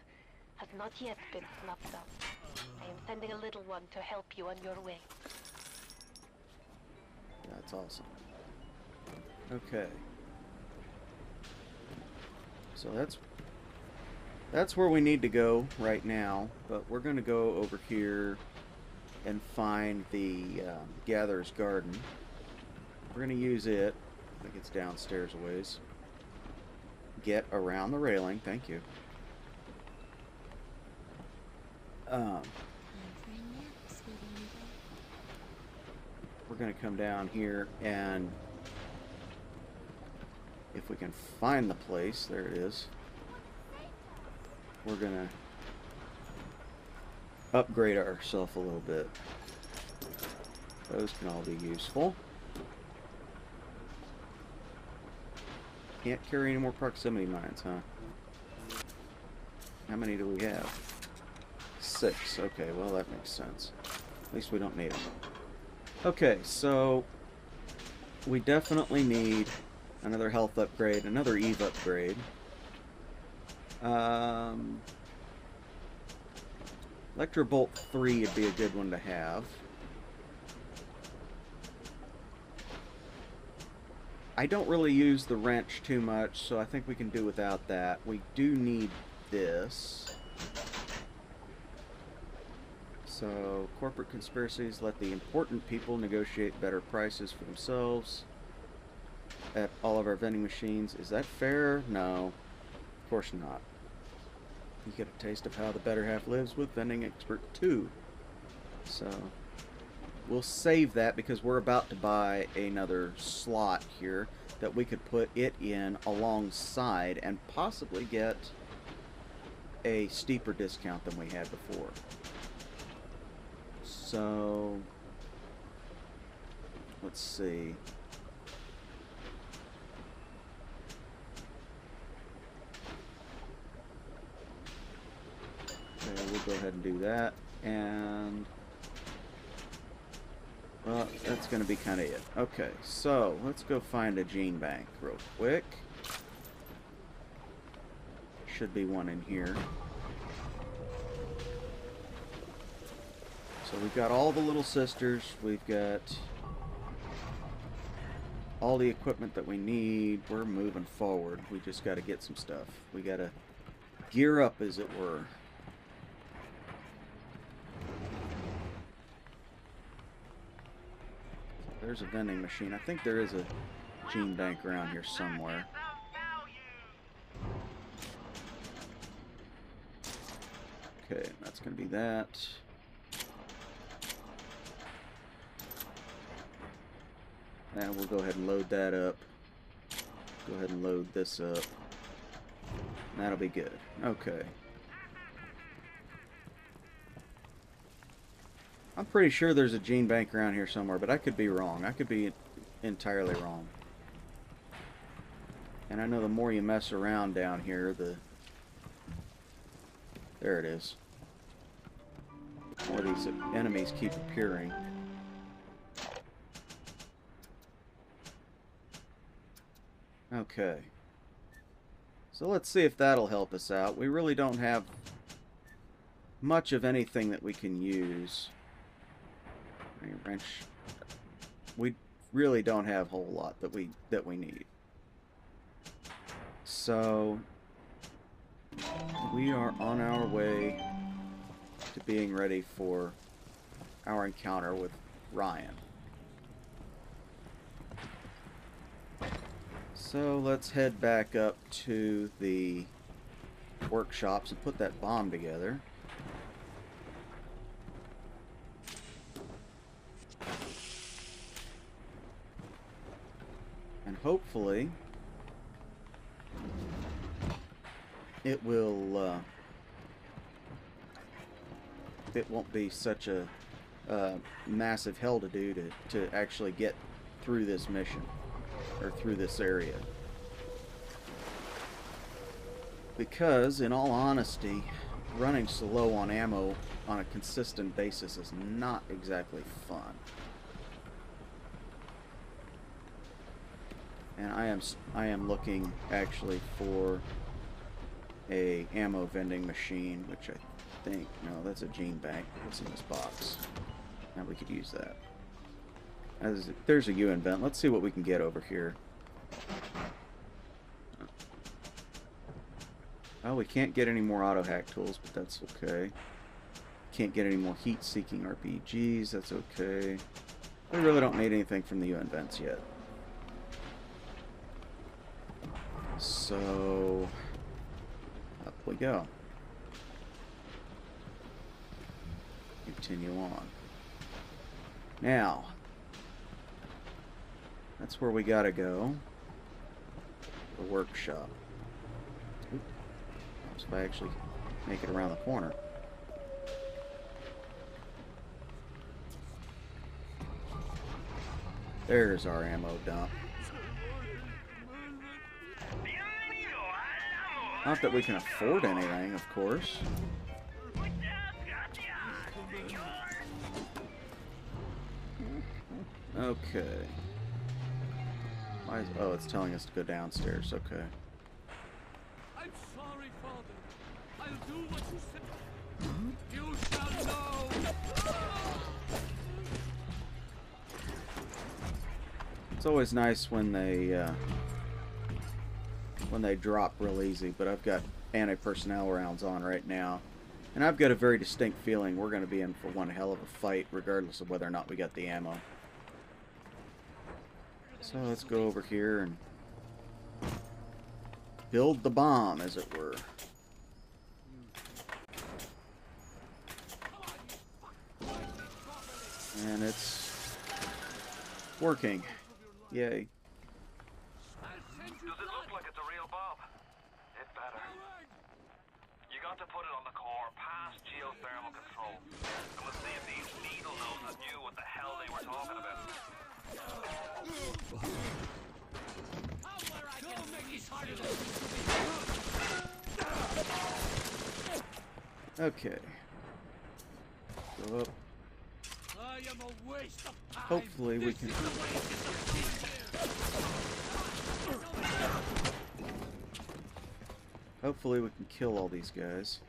has not yet been snuffed out. I am sending a little one to help you on your way. That's awesome. Okay. So that's where we need to go right now, but we're going to go over here and find the Gatherer's Garden. We're going to use it. I think it's downstairs a ways. Get around the railing. Thank you. We're going to come down here, and if we can find the place, there it is, we're going to upgrade ourselves a little bit. Those can all be useful. Can't carry any more proximity mines, huh? How many do we have? 6. Okay, well that makes sense. At least we don't need them. Okay, so we definitely need another health upgrade, another Eve upgrade. Electrobolt 3 would be a good one to have. I don't really use the wrench too much, so I think we can do without that. We do need this. So, corporate conspiracies let the important people negotiate better prices for themselves at all of our vending machines. Is that fair? No. Of course not. You get a taste of how the better half lives with Vending Expert 2. So, we'll save that because we're about to buy another slot here that we could put it in alongside and possibly get a steeper discount than we had before. So, let's see. Okay, we'll go ahead and do that. And, well, that's going to be kind of it. Okay, so let's go find a gene bank real quick. Should be one in here. So we've got all the little sisters. We've got all the equipment that we need. We're moving forward. We just got to get some stuff. We got to gear up, as it were. There's a vending machine. I think there is a gene bank around here somewhere. Okay, that's going to be that. And we'll go ahead and load that up. Go ahead and load this up. That'll be good. Okay. I'm pretty sure there's a gene bank around here somewhere, but I could be wrong. I could be entirely wrong. And I know the more you mess around down here, the... There it is. The more these enemies keep appearing. Okay. So let's see if that'll help us out. We really don't have much of anything that we can use. Wrench. We really don't have a whole lot that we need. So we are on our way to being ready for our encounter with Ryan. So let's head back up to the workshops and put that bomb together. And hopefully it will it won't be such a massive hell to do to actually get through this mission or through this area, because in all honesty, running slow on ammo on a consistent basis is not exactly fun. And I am looking actually for a ammo vending machine, which I think, no, that's a gene bank. What's in this box? Now we could use that. There's a UN vent. Let's see what we can get over here. Oh, we can't get any more auto hack tools, but that's okay. Can't get any more heat-seeking RPGs. That's okay. We really don't need anything from the UN vents yet. So, up we go. Continue on. Now, that's where we gotta go. The workshop. Oop. Helps if I actually make it around the corner. There's our ammo dump. Not that we can afford anything, of course. Okay. Oh, it's telling us to go downstairs. Okay. I'm sorry, Father. I'll do what you said. You shall know. It's always nice when they drop real easy, but I've got anti-personnel rounds on right now, and I've got a very distinct feeling we're going to be in for one hell of a fight, regardless of whether or not we got the ammo. So let's go over here and build the bomb, as it were. And it's working. Yay. Does it look like it's a real bomb? It better. You got to put it on the core past geothermal control. And we'll see if these needle noses knew what the hell they were talking about. Okay. Go up. I am a waste of time. Hopefully we can... Hopefully we can kill all these guys.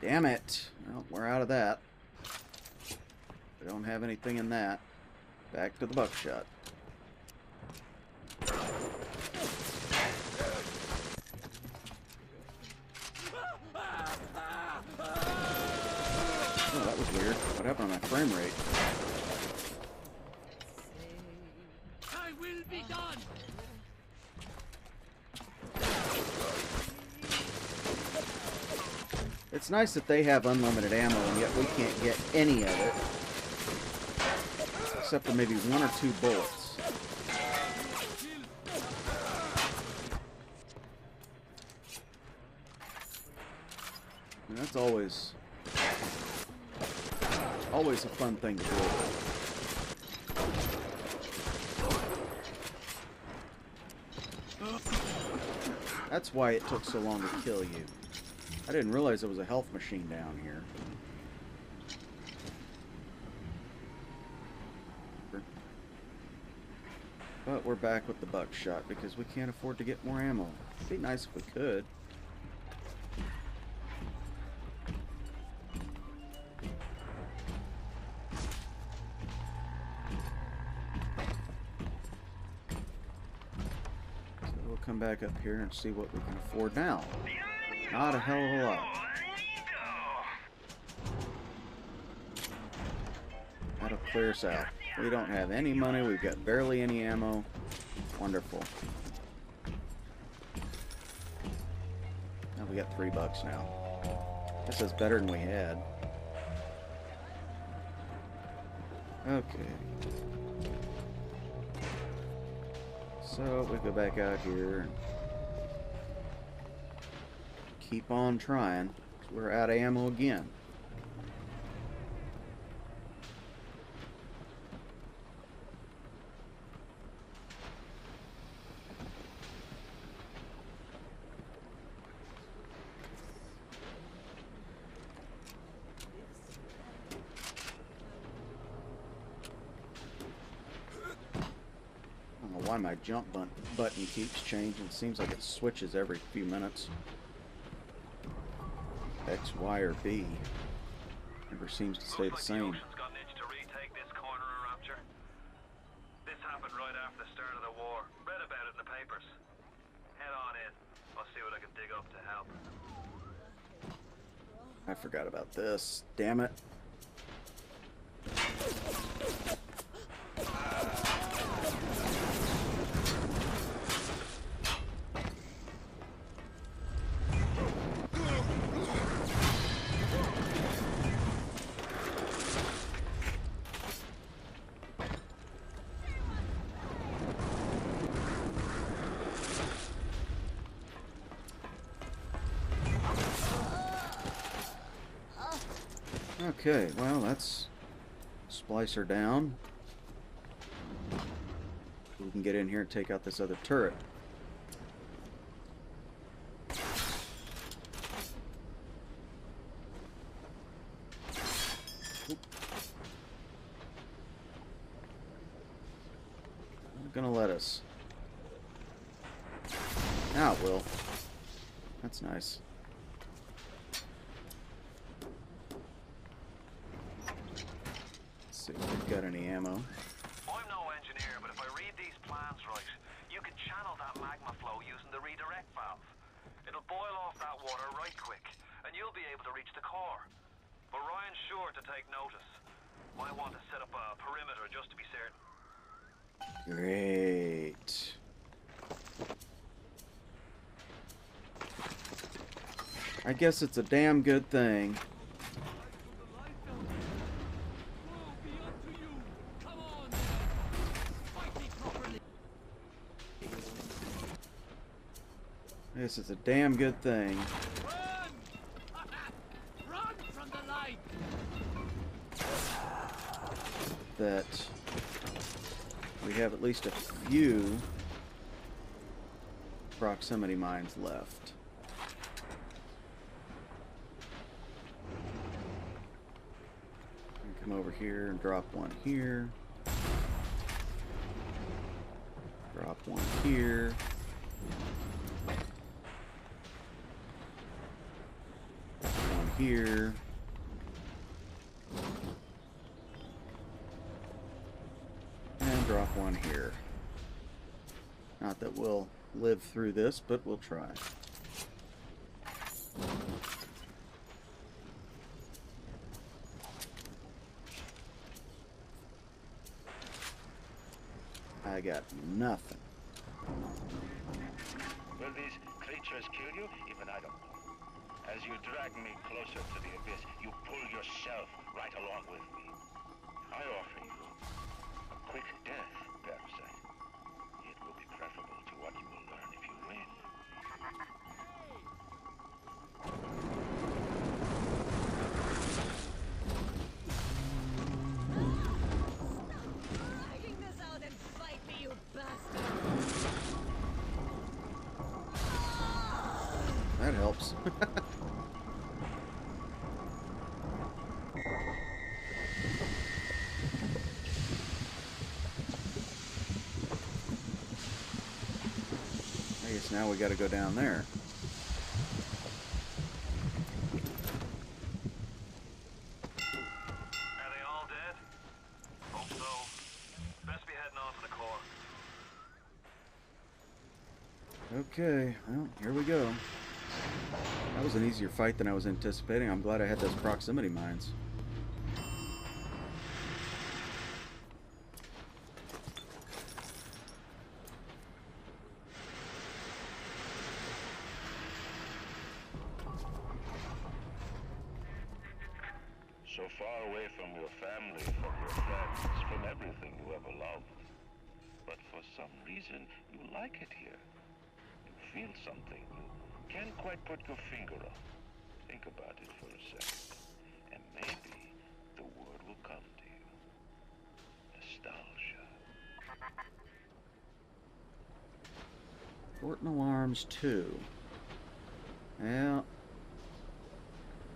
Damn it! Well, we're out of that. We don't have anything in that. Back to the buckshot. Oh, that was weird. What happened to my frame rate? I will be done. It's nice that they have unlimited ammo, and yet we can't get any of it. Except for maybe 1 or 2 bullets. And that's always a fun thing to do. That's why it took so long to kill you. I didn't realize there was a health machine down here. But we're back with the buckshot because we can't afford to get more ammo. It'd be nice if we could. So we'll come back up here and see what we can afford now. Not a hell of a lot. That'll clear us out. We don't have any money. We've got barely any ammo. Wonderful. Now we got $3 now. This is better than we had. Okay. So we go back out here and keep on trying. We're out of ammo again. why my jump button keeps changing. It seems like it switches every few minutes. X, Y, or B. Never seems to stay the Looks like same. the ocean's got an itch to retake this corner of Rapture. This happened right after the start of the war. Read about it in the papers. Head on in. I'll see what I can dig up to help. I forgot about this. Damn it. Okay, well, let's splice her down. We can get in here and take out this other turret. Not gonna let us. Now it will. That's nice. See if we've got any ammo. I'm no engineer, but if I read these plans right, you can channel that magma flow using the redirect valve. It'll boil off that water right quick, and you'll be able to reach the core. But Ryan's sure to take notice. Might want to set up a perimeter just to be certain. Great. I guess it's a damn good thing. This is a damn good thing. Run! Run from the light! That we have at least a few proximity mines left. Come over here and drop one here. Drop one here. One here. And drop one here. Not that we'll live through this, but we'll try. I got nothing. Will these creatures kill you? Even I don't know. As you drag me closer to the abyss, you pull yourself right along with me. I offer you a quick death, Parasite. It will be preferable to what you will learn if you win. Taking this out and fight me, you bastard! That helps. I guess now we got to go down there. Are they all dead? Hope so. Best be heading on to the core. Okay, well, here we go. That was an easier fight than I was anticipating. I'm glad I had those proximity mines. So far away from your family, from your friends, from everything you ever loved. But for some reason, you like it here. You feel something. You can't quite put your finger on. Think about it for a second. And maybe the word will come to you. Nostalgia. Fort and Alarms 2. Well,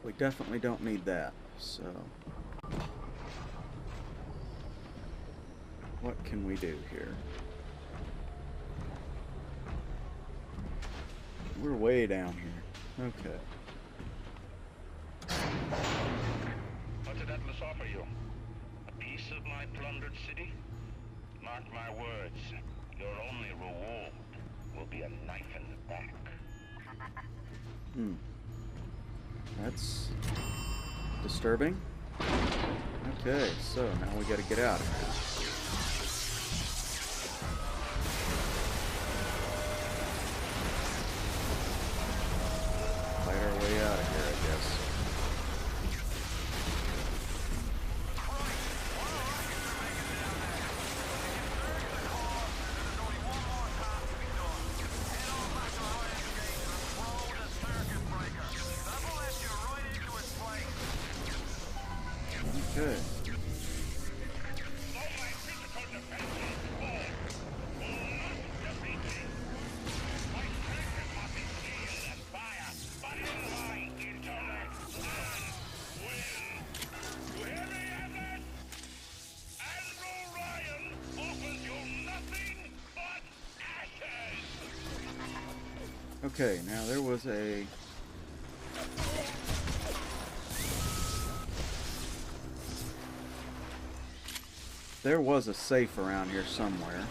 we definitely don't need that, so... What can we do here? We're way down here. Okay. What did Atlas offer you? A piece of my plundered city? Mark my words, your only reward will be a knife in the back. That's disturbing. Okay, so now we gotta get out of here. Fight our way out of here, I guess. Okay. Okay, now there was a... There was a safe around here somewhere.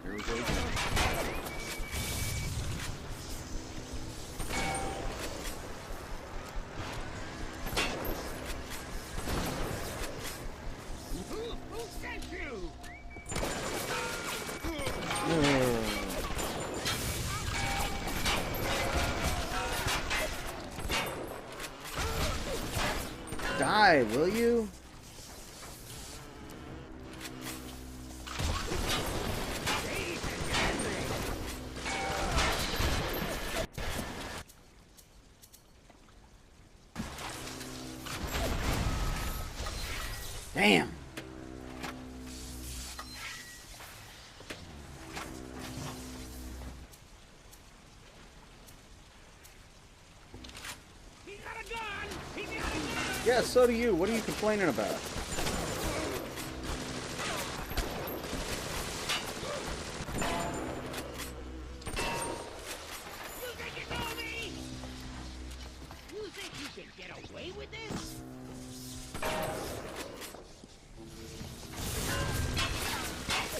Here we go again. Die, will you? Damn. Yeah, so do you. What are you complaining about? You think you can get away with this?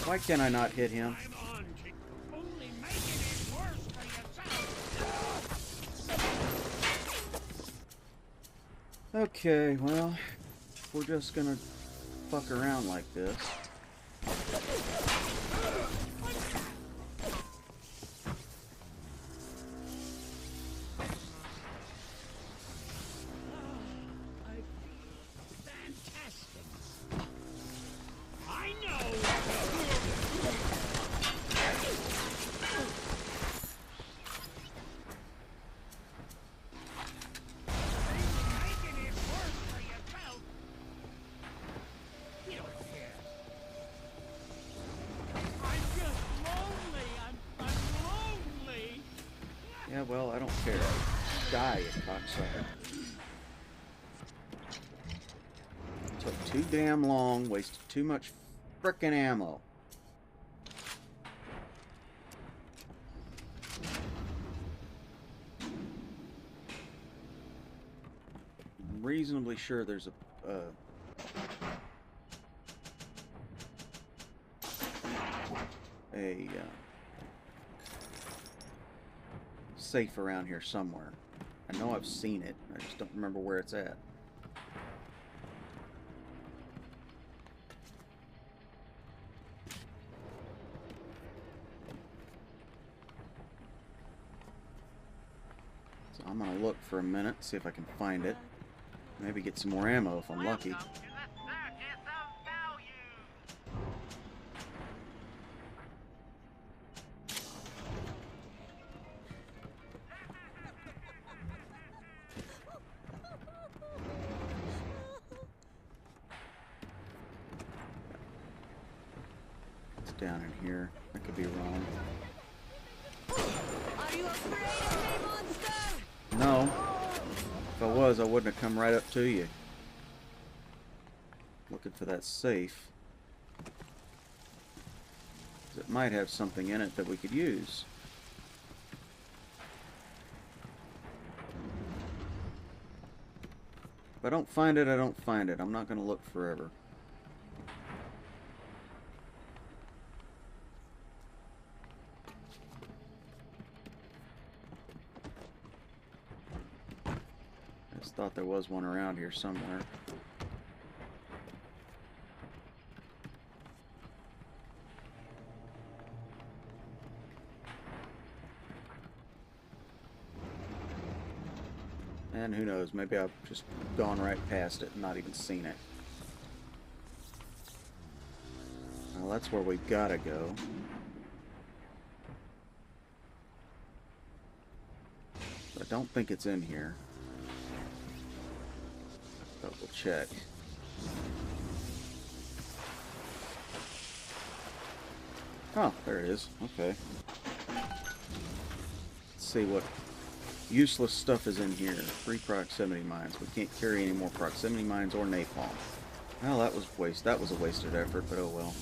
Why can I not hit him? I'm on to only making it worse for yourself. Okay, well, we're just gonna fuck around like this. I feel fantastic. I know. Making it worse for yourself. You don't care. I'm just lonely. I'm lonely. Yeah, well, I don't care. Die, you cocksucker. Took too damn long, wasted too much frickin' ammo. I'm reasonably sure there's a safe around here somewhere. I know I've seen it. I just don't remember where it's at. So I'm gonna look for a minute, see if I can find it. Maybe get some more ammo if I'm lucky. It's down in here. I could be wrong. Are you afraid of me, monster? No. If I was, I wouldn't have come right up to you. Looking for that safe. It might have something in it that we could use. If I don't find it, I don't find it. I'm not going to look forever. I just thought there was one around here somewhere. And who knows, maybe I've just gone right past it and not even seen it. Well, that's where we gotta go. I don't think it's in here. But we'll check. Oh, there it is. Okay. Let's see what useless stuff is in here. 3 proximity mines. We can't carry any more proximity mines or napalm. Well, that was a wasted effort, but oh well.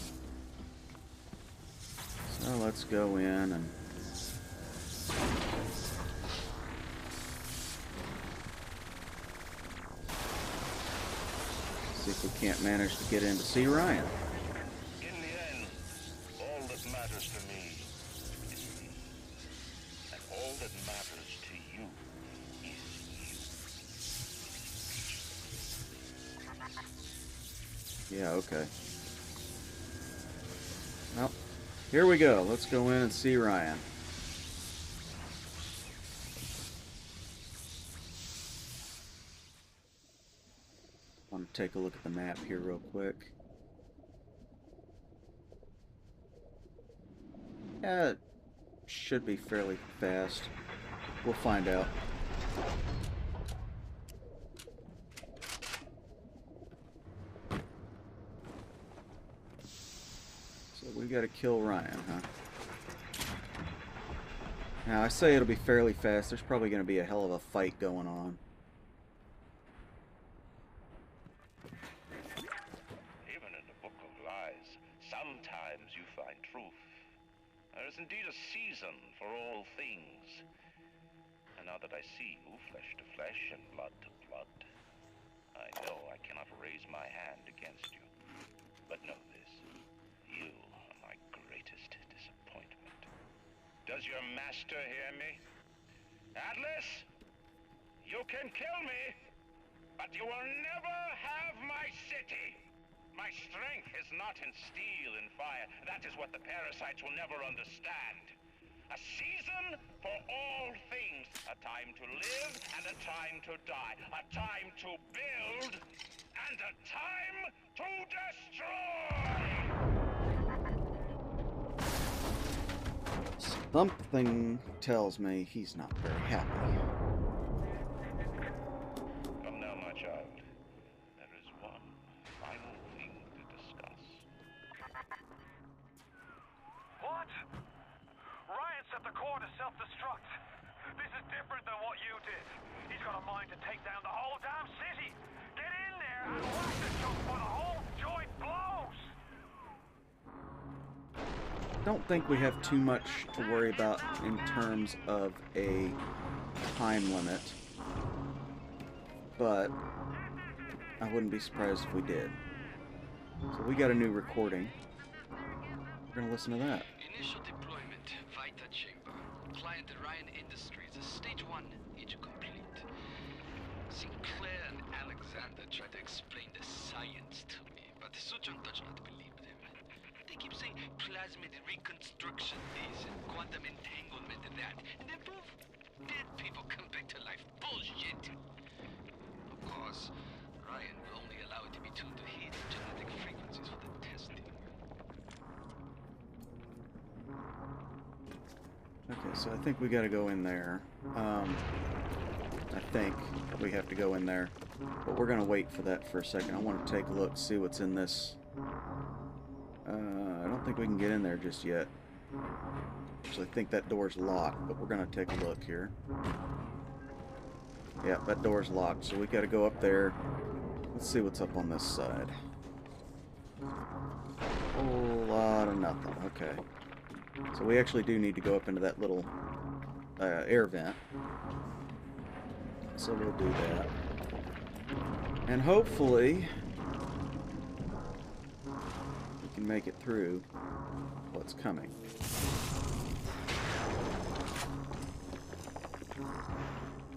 So let's go in and see if we can't manage to get in to see Ryan. In the end, all that matters to me is me. And all that matters to you is you. Yeah, okay. Well, here we go. Let's go in and see Ryan. I want to take a look at the map here real quick. Yeah, it should be fairly fast. We'll find out. So we gotta kill Ryan, huh? Now, I say it'll be fairly fast. There's probably gonna be a hell of a fight going on. Even in the book of lies, sometimes you find truth. There is indeed a season for all things. And now that I see you, flesh to flesh and blood to blood, I know I cannot raise my hand against you. But know this, you are my greatest disappointment. Does your master hear me? Atlas, you can kill me, but you will never have my city. My strength is not in steel and fire. That is what the parasites will never understand. A season for all things. A time to live and a time to die. A time to build and a time to destroy. Something tells me he's not very happy. Come now, my child. There is one final thing to discuss. What? Ryan set the core to self-destruct. This is different than what you did. He's got a mind to take down the whole damn city. Get in there and whack the junk for the whole joint blows. Don't think we have too much to worry about in terms of a time limit, but I wouldn't be surprised if we did. So we got a new recording. We're gonna listen to that. Initial deployment, Vita Chamber. Client Ryan Industries, stage 1, each complete. Sinclair and Alexander tried to explain the science to me, but Sujun does not believe them. They keep saying plasmid reconstruction this and quantum entanglement and that, and then poof, dead people come back to life. Bullshit! Of course, Ryan will only allow it to be tuned to his genetic frequencies for the testing. Okay, so I think we gotta go in there. I think we have to go in there, but we're gonna wait for that for a second. I want to take a look, see what's in this. I don't think we can get in there just yet. Actually, I think that door's locked, but we're gonna take a look here. Yeah, that door's locked, so we gotta go up there. Let's see what's up on this side. Whole lot of nothing. Okay. So we actually do need to go up into that little air vent. So we'll do that. And hopefully we can make it through what's coming.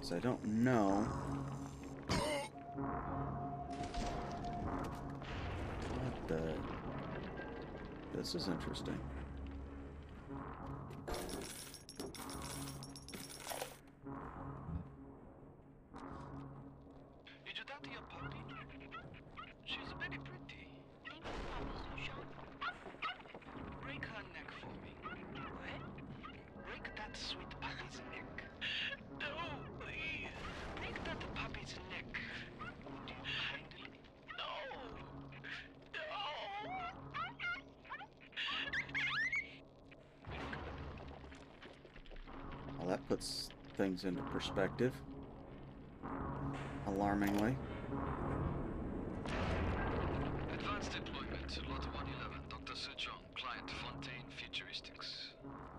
So I don't know what the... This is interesting. Did you talk to your puppy? She's very pretty. Thank you, Papa Sushon. Break her neck for me. What? Break that sweet puppy's neck. No, please. Break that puppy's neck. Would you kindly? No. Well, that puts things into perspective. Alarmingly. Advanced deployment, Lot 111, Dr. Sejong, client Fontaine Futuristics.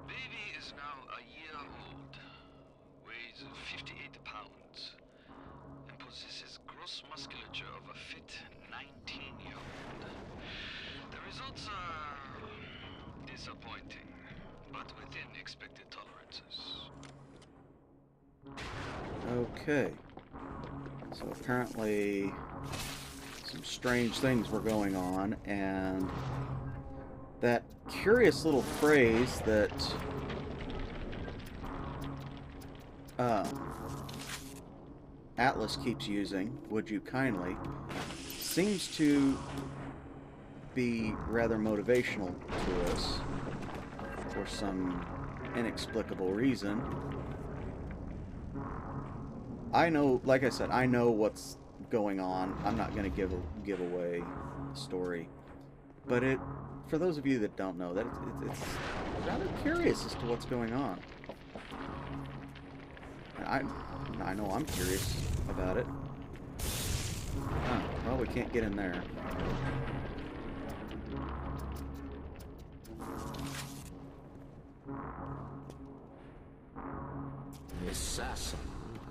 Baby is now a year old, weighs 58 pounds, and possesses gross musculature of a fit 19-year-old. The results are disappointing, but within expected tolerances. Okay. So apparently some strange things were going on, and that curious little phrase that Atlas keeps using, "would you kindly," seems to be rather motivational to us for some inexplicable reason. I know, like I said, I know what's going on. I'm not going to give away the story, but for those of you that don't know, that it's rather curious as to what's going on. And I know I'm curious about it. Oh, well, we can't get in there. The assassin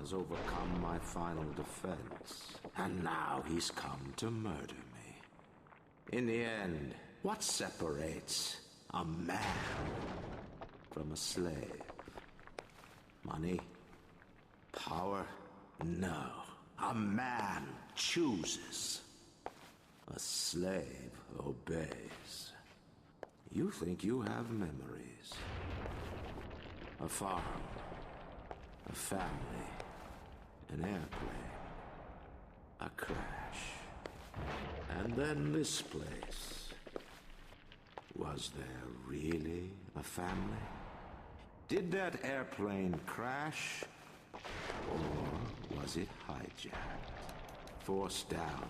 has overcome my final defense, and now he's come to murder me. In the end, what separates a man from a slave? Money? Power? No. A man chooses. A slave obeys. You think you have memories. A farm. A family. An airplane. A crash. And then this place. Was there really a family? Did that airplane crash? Or was it hijacked? Forced down.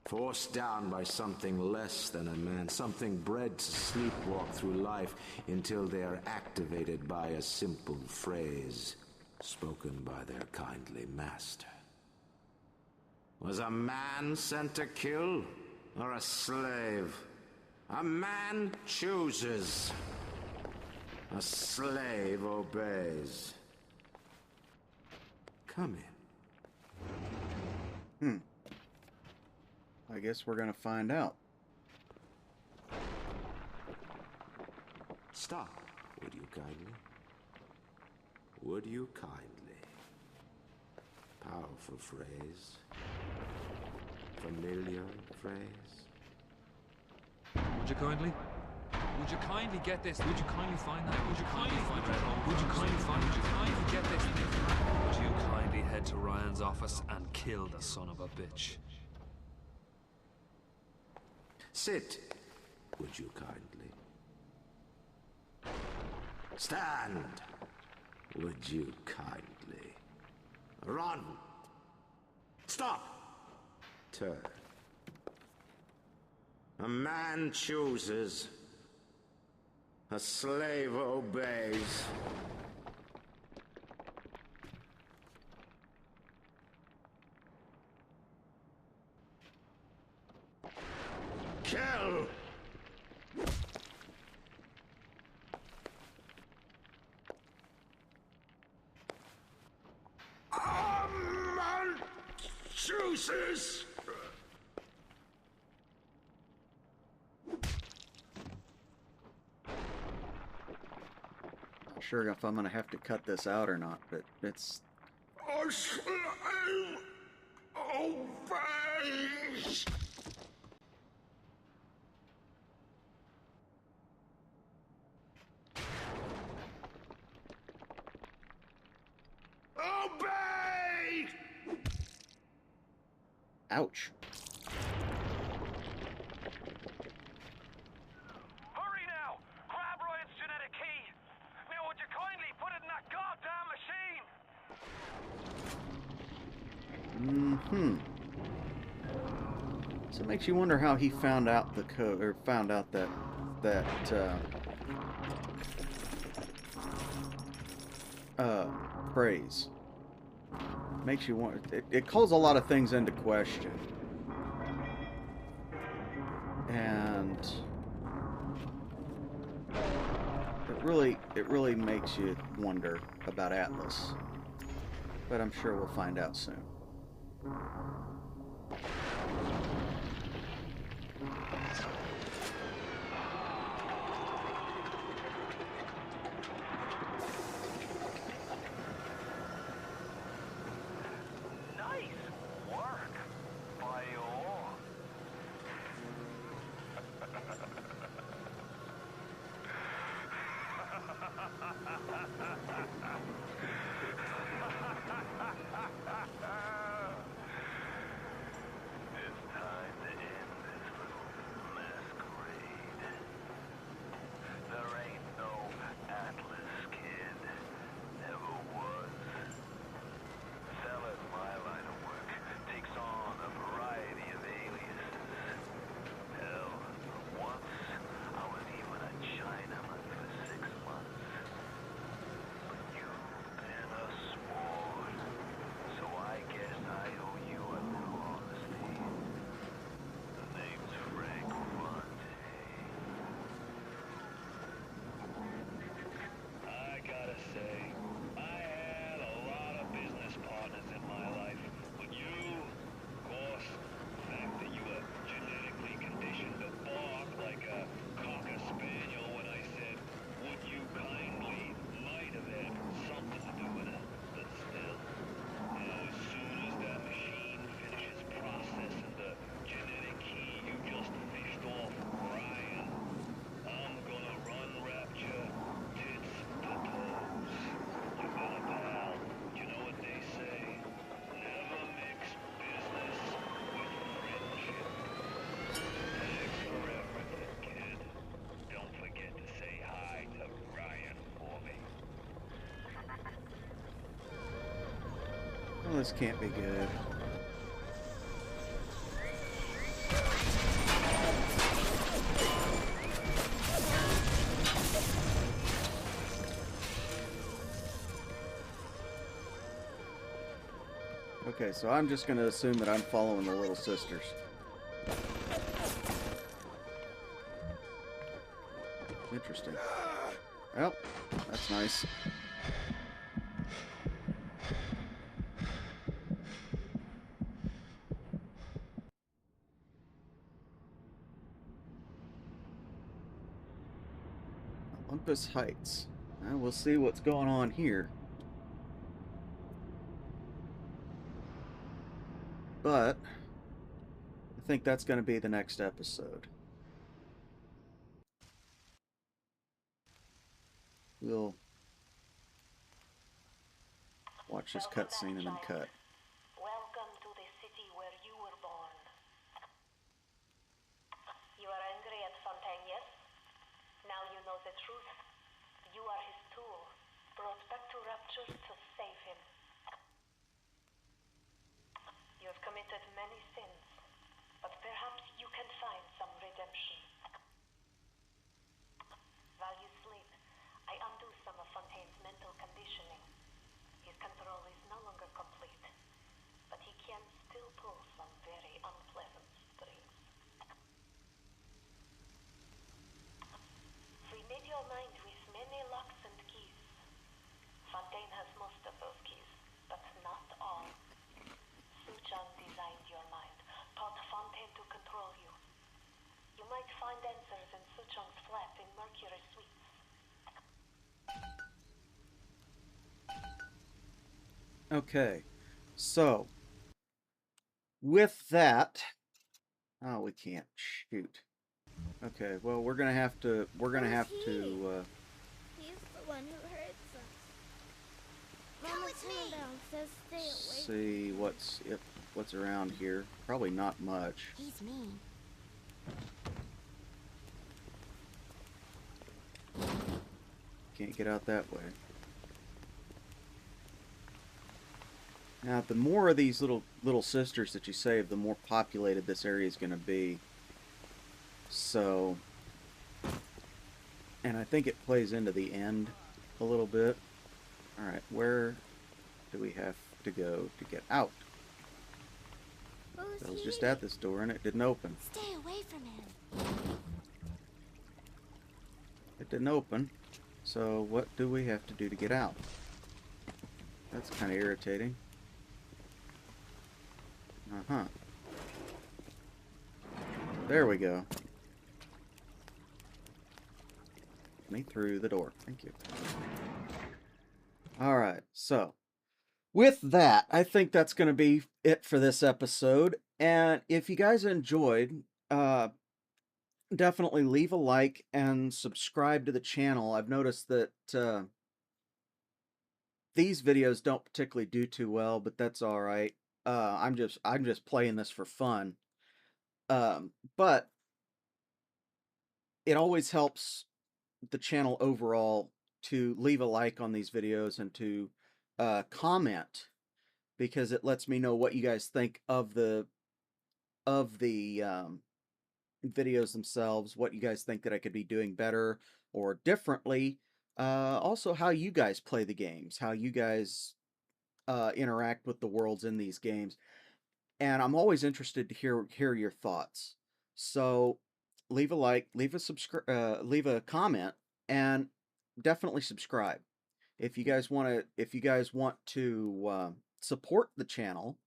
Forced down by something less than a man, something bred to sleepwalk through life until they're activated by a simple phrase spoken by their kindly master. Was a man sent to kill, or a slave? A man chooses. A slave obeys. Come in. I guess we're gonna find out. Stop, would you kindly? Would you kindly? Powerful phrase. Familiar phrase. Would you kindly? Would you kindly get this? Would you kindly find that? Would you kindly find that? Would you kindly find? Would you kindly get this? Would you kindly head to Ryan's office and kill the son of a bitch? Sit, would you kindly? Stand, would you kindly? Run! Stop! Turn. A man chooses, A slave obeys. Kill! Juices! Not sure if I'm gonna have to cut this out or not, but it's... A slave obeys! Obey! Ouch. Hurry now! Grab Ryan's genetic key! Now would you kindly put it in that goddamn machine? So it makes you wonder how he found out the code, or found out that phrase. Makes you wonder. It calls a lot of things into question, and it really makes you wonder about Atlas. But I'm sure we'll find out soon. Well, this can't be good. Okay, so I'm just going to assume that I'm following the Little Sisters. Interesting. Well, that's nice. Olympus Heights. Well, we'll see what's going on here. But I think that's going to be the next episode. We'll watch this cutscene and then cut. Welcome to the city where you were born. You are angry at Fontaine, yes? Now you know the truth. You are his tool, brought back to Rapture to save him. You have committed many sins, but perhaps you can find some redemption. While you control is no longer complete, but he can still pull some very unpleasant strings. We made your mind with many locks and keys. Fontaine has most of those keys, but not all. Suchong designed your mind, taught Fontaine to control you. You might find answers in Suchong's flat in Mercury Suites. Okay, so with that, oh, we can't shoot. Okay, well, we're gonna have to. He's the one who hurts us. Mama turned down says stay away. See what's around here. Probably not much. He's mean. Can't get out that way. Now, the more of these little sisters that you save, the more populated this area is going to be. So, and I think it plays into the end a little bit. All right, where do we have to go to get out? I was just at this door and it didn't open. Stay away from him. It didn't open. So what do we have to do to get out? That's kind of irritating. Uh-huh. There we go. Me through the door. Thank you. Alright, so with that, I think that's going to be it for this episode. And if you guys enjoyed, definitely leave a like and subscribe to the channel. I've noticed that these videos don't particularly do too well, but that's all right. I'm just playing this for fun. But it always helps the channel overall to leave a like on these videos and to comment, because it lets me know what you guys think of the videos themselves, what you guys think that I could be doing better or differently. Also, how you guys play the games, how you guys interact with the worlds in these games, and I'm always interested to hear your thoughts. So leave a like, leave a comment, and definitely subscribe if you guys want to support the channel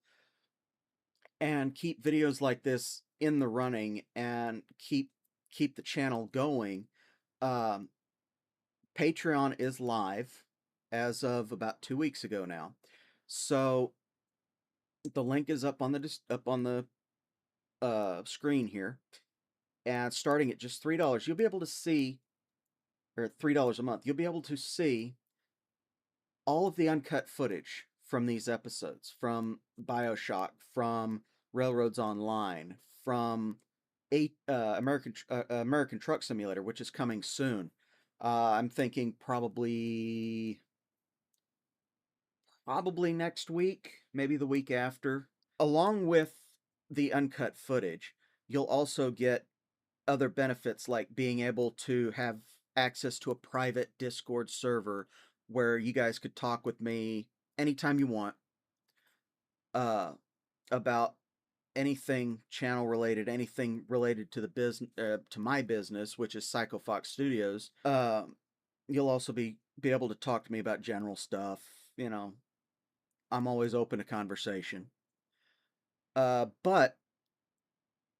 and keep videos like this in the running and keep the channel going. Patreon is live as of about 2 weeks ago now, so the link is up on the screen here, and starting at just $3, you'll be able to see, or $3 a month, you'll be able to see all of the uncut footage from these episodes, from Bioshock, from Railroads Online, from American Truck Simulator, which is coming soon. I'm thinking probably next week, maybe the week after. Along with the uncut footage, you'll also get other benefits like being able to have access to a private Discord server where you guys could talk with me anytime you want about anything channel related, anything related to the business, to my business, which is Psycho Fox Studios. You'll also be able to talk to me about general stuff. You know, I'm always open to conversation. But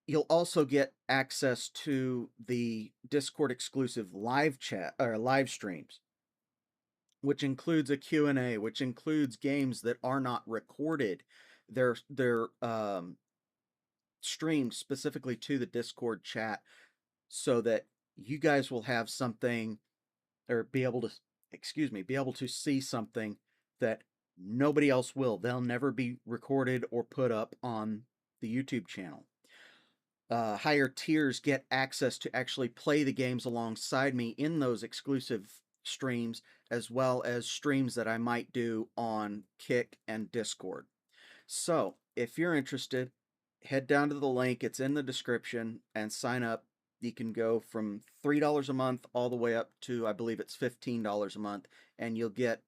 you'll also get access to the Discord exclusive live chat or live streams, which includes a Q&A, which includes games that are not recorded. They're streamed specifically to the Discord chat so that you guys will have something, or be able to see something that nobody else will. They'll never be recorded or put up on the YouTube channel. Higher tiers get access to actually play the games alongside me in those exclusive streams, as well as streams that I might do on Kick and Discord. So, if you're interested, head down to the link, it's in the description, and sign up. You can go from $3 a month all the way up to, I believe it's $15 a month, and you'll get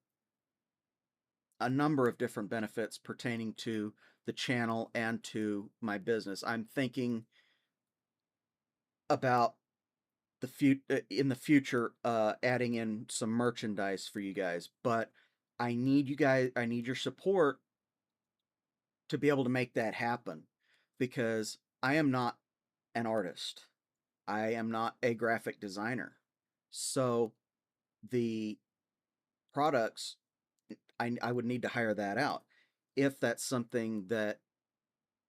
a number of different benefits pertaining to the channel and to my business. I'm thinking about in the future adding in some merchandise for you guys, but I need your support to be able to make that happen, because I am not an artist. I am not a graphic designer. So the products, I would need to hire that out. If that's something that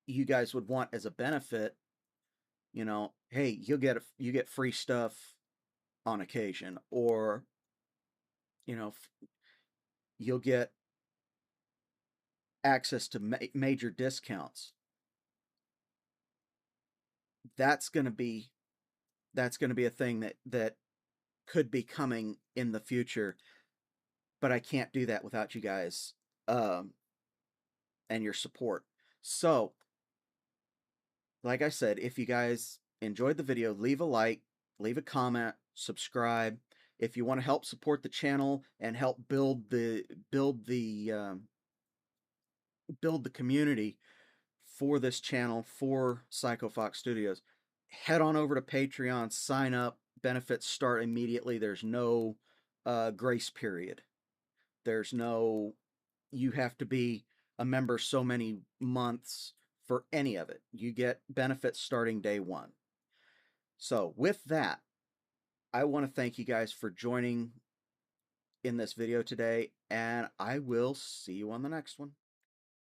you guys would want as a benefit, hey, you get free stuff on occasion, or you'll get access to major discounts. That's going to be a thing that could be coming in the future, but I can't do that without you guys um, and your support. So, like I said, if you guys enjoyed the video, leave a like, leave a comment, subscribe. If you want to help support the channel and help build the community for this channel, for Psycho Fox Studios, head on over to Patreon, sign up. Benefits start immediately. There's no grace period. There's no, you have to be a member so many months for any of it. You get benefits starting day one. So with that, I want to thank you guys for joining in this video today, and I will see you on the next one.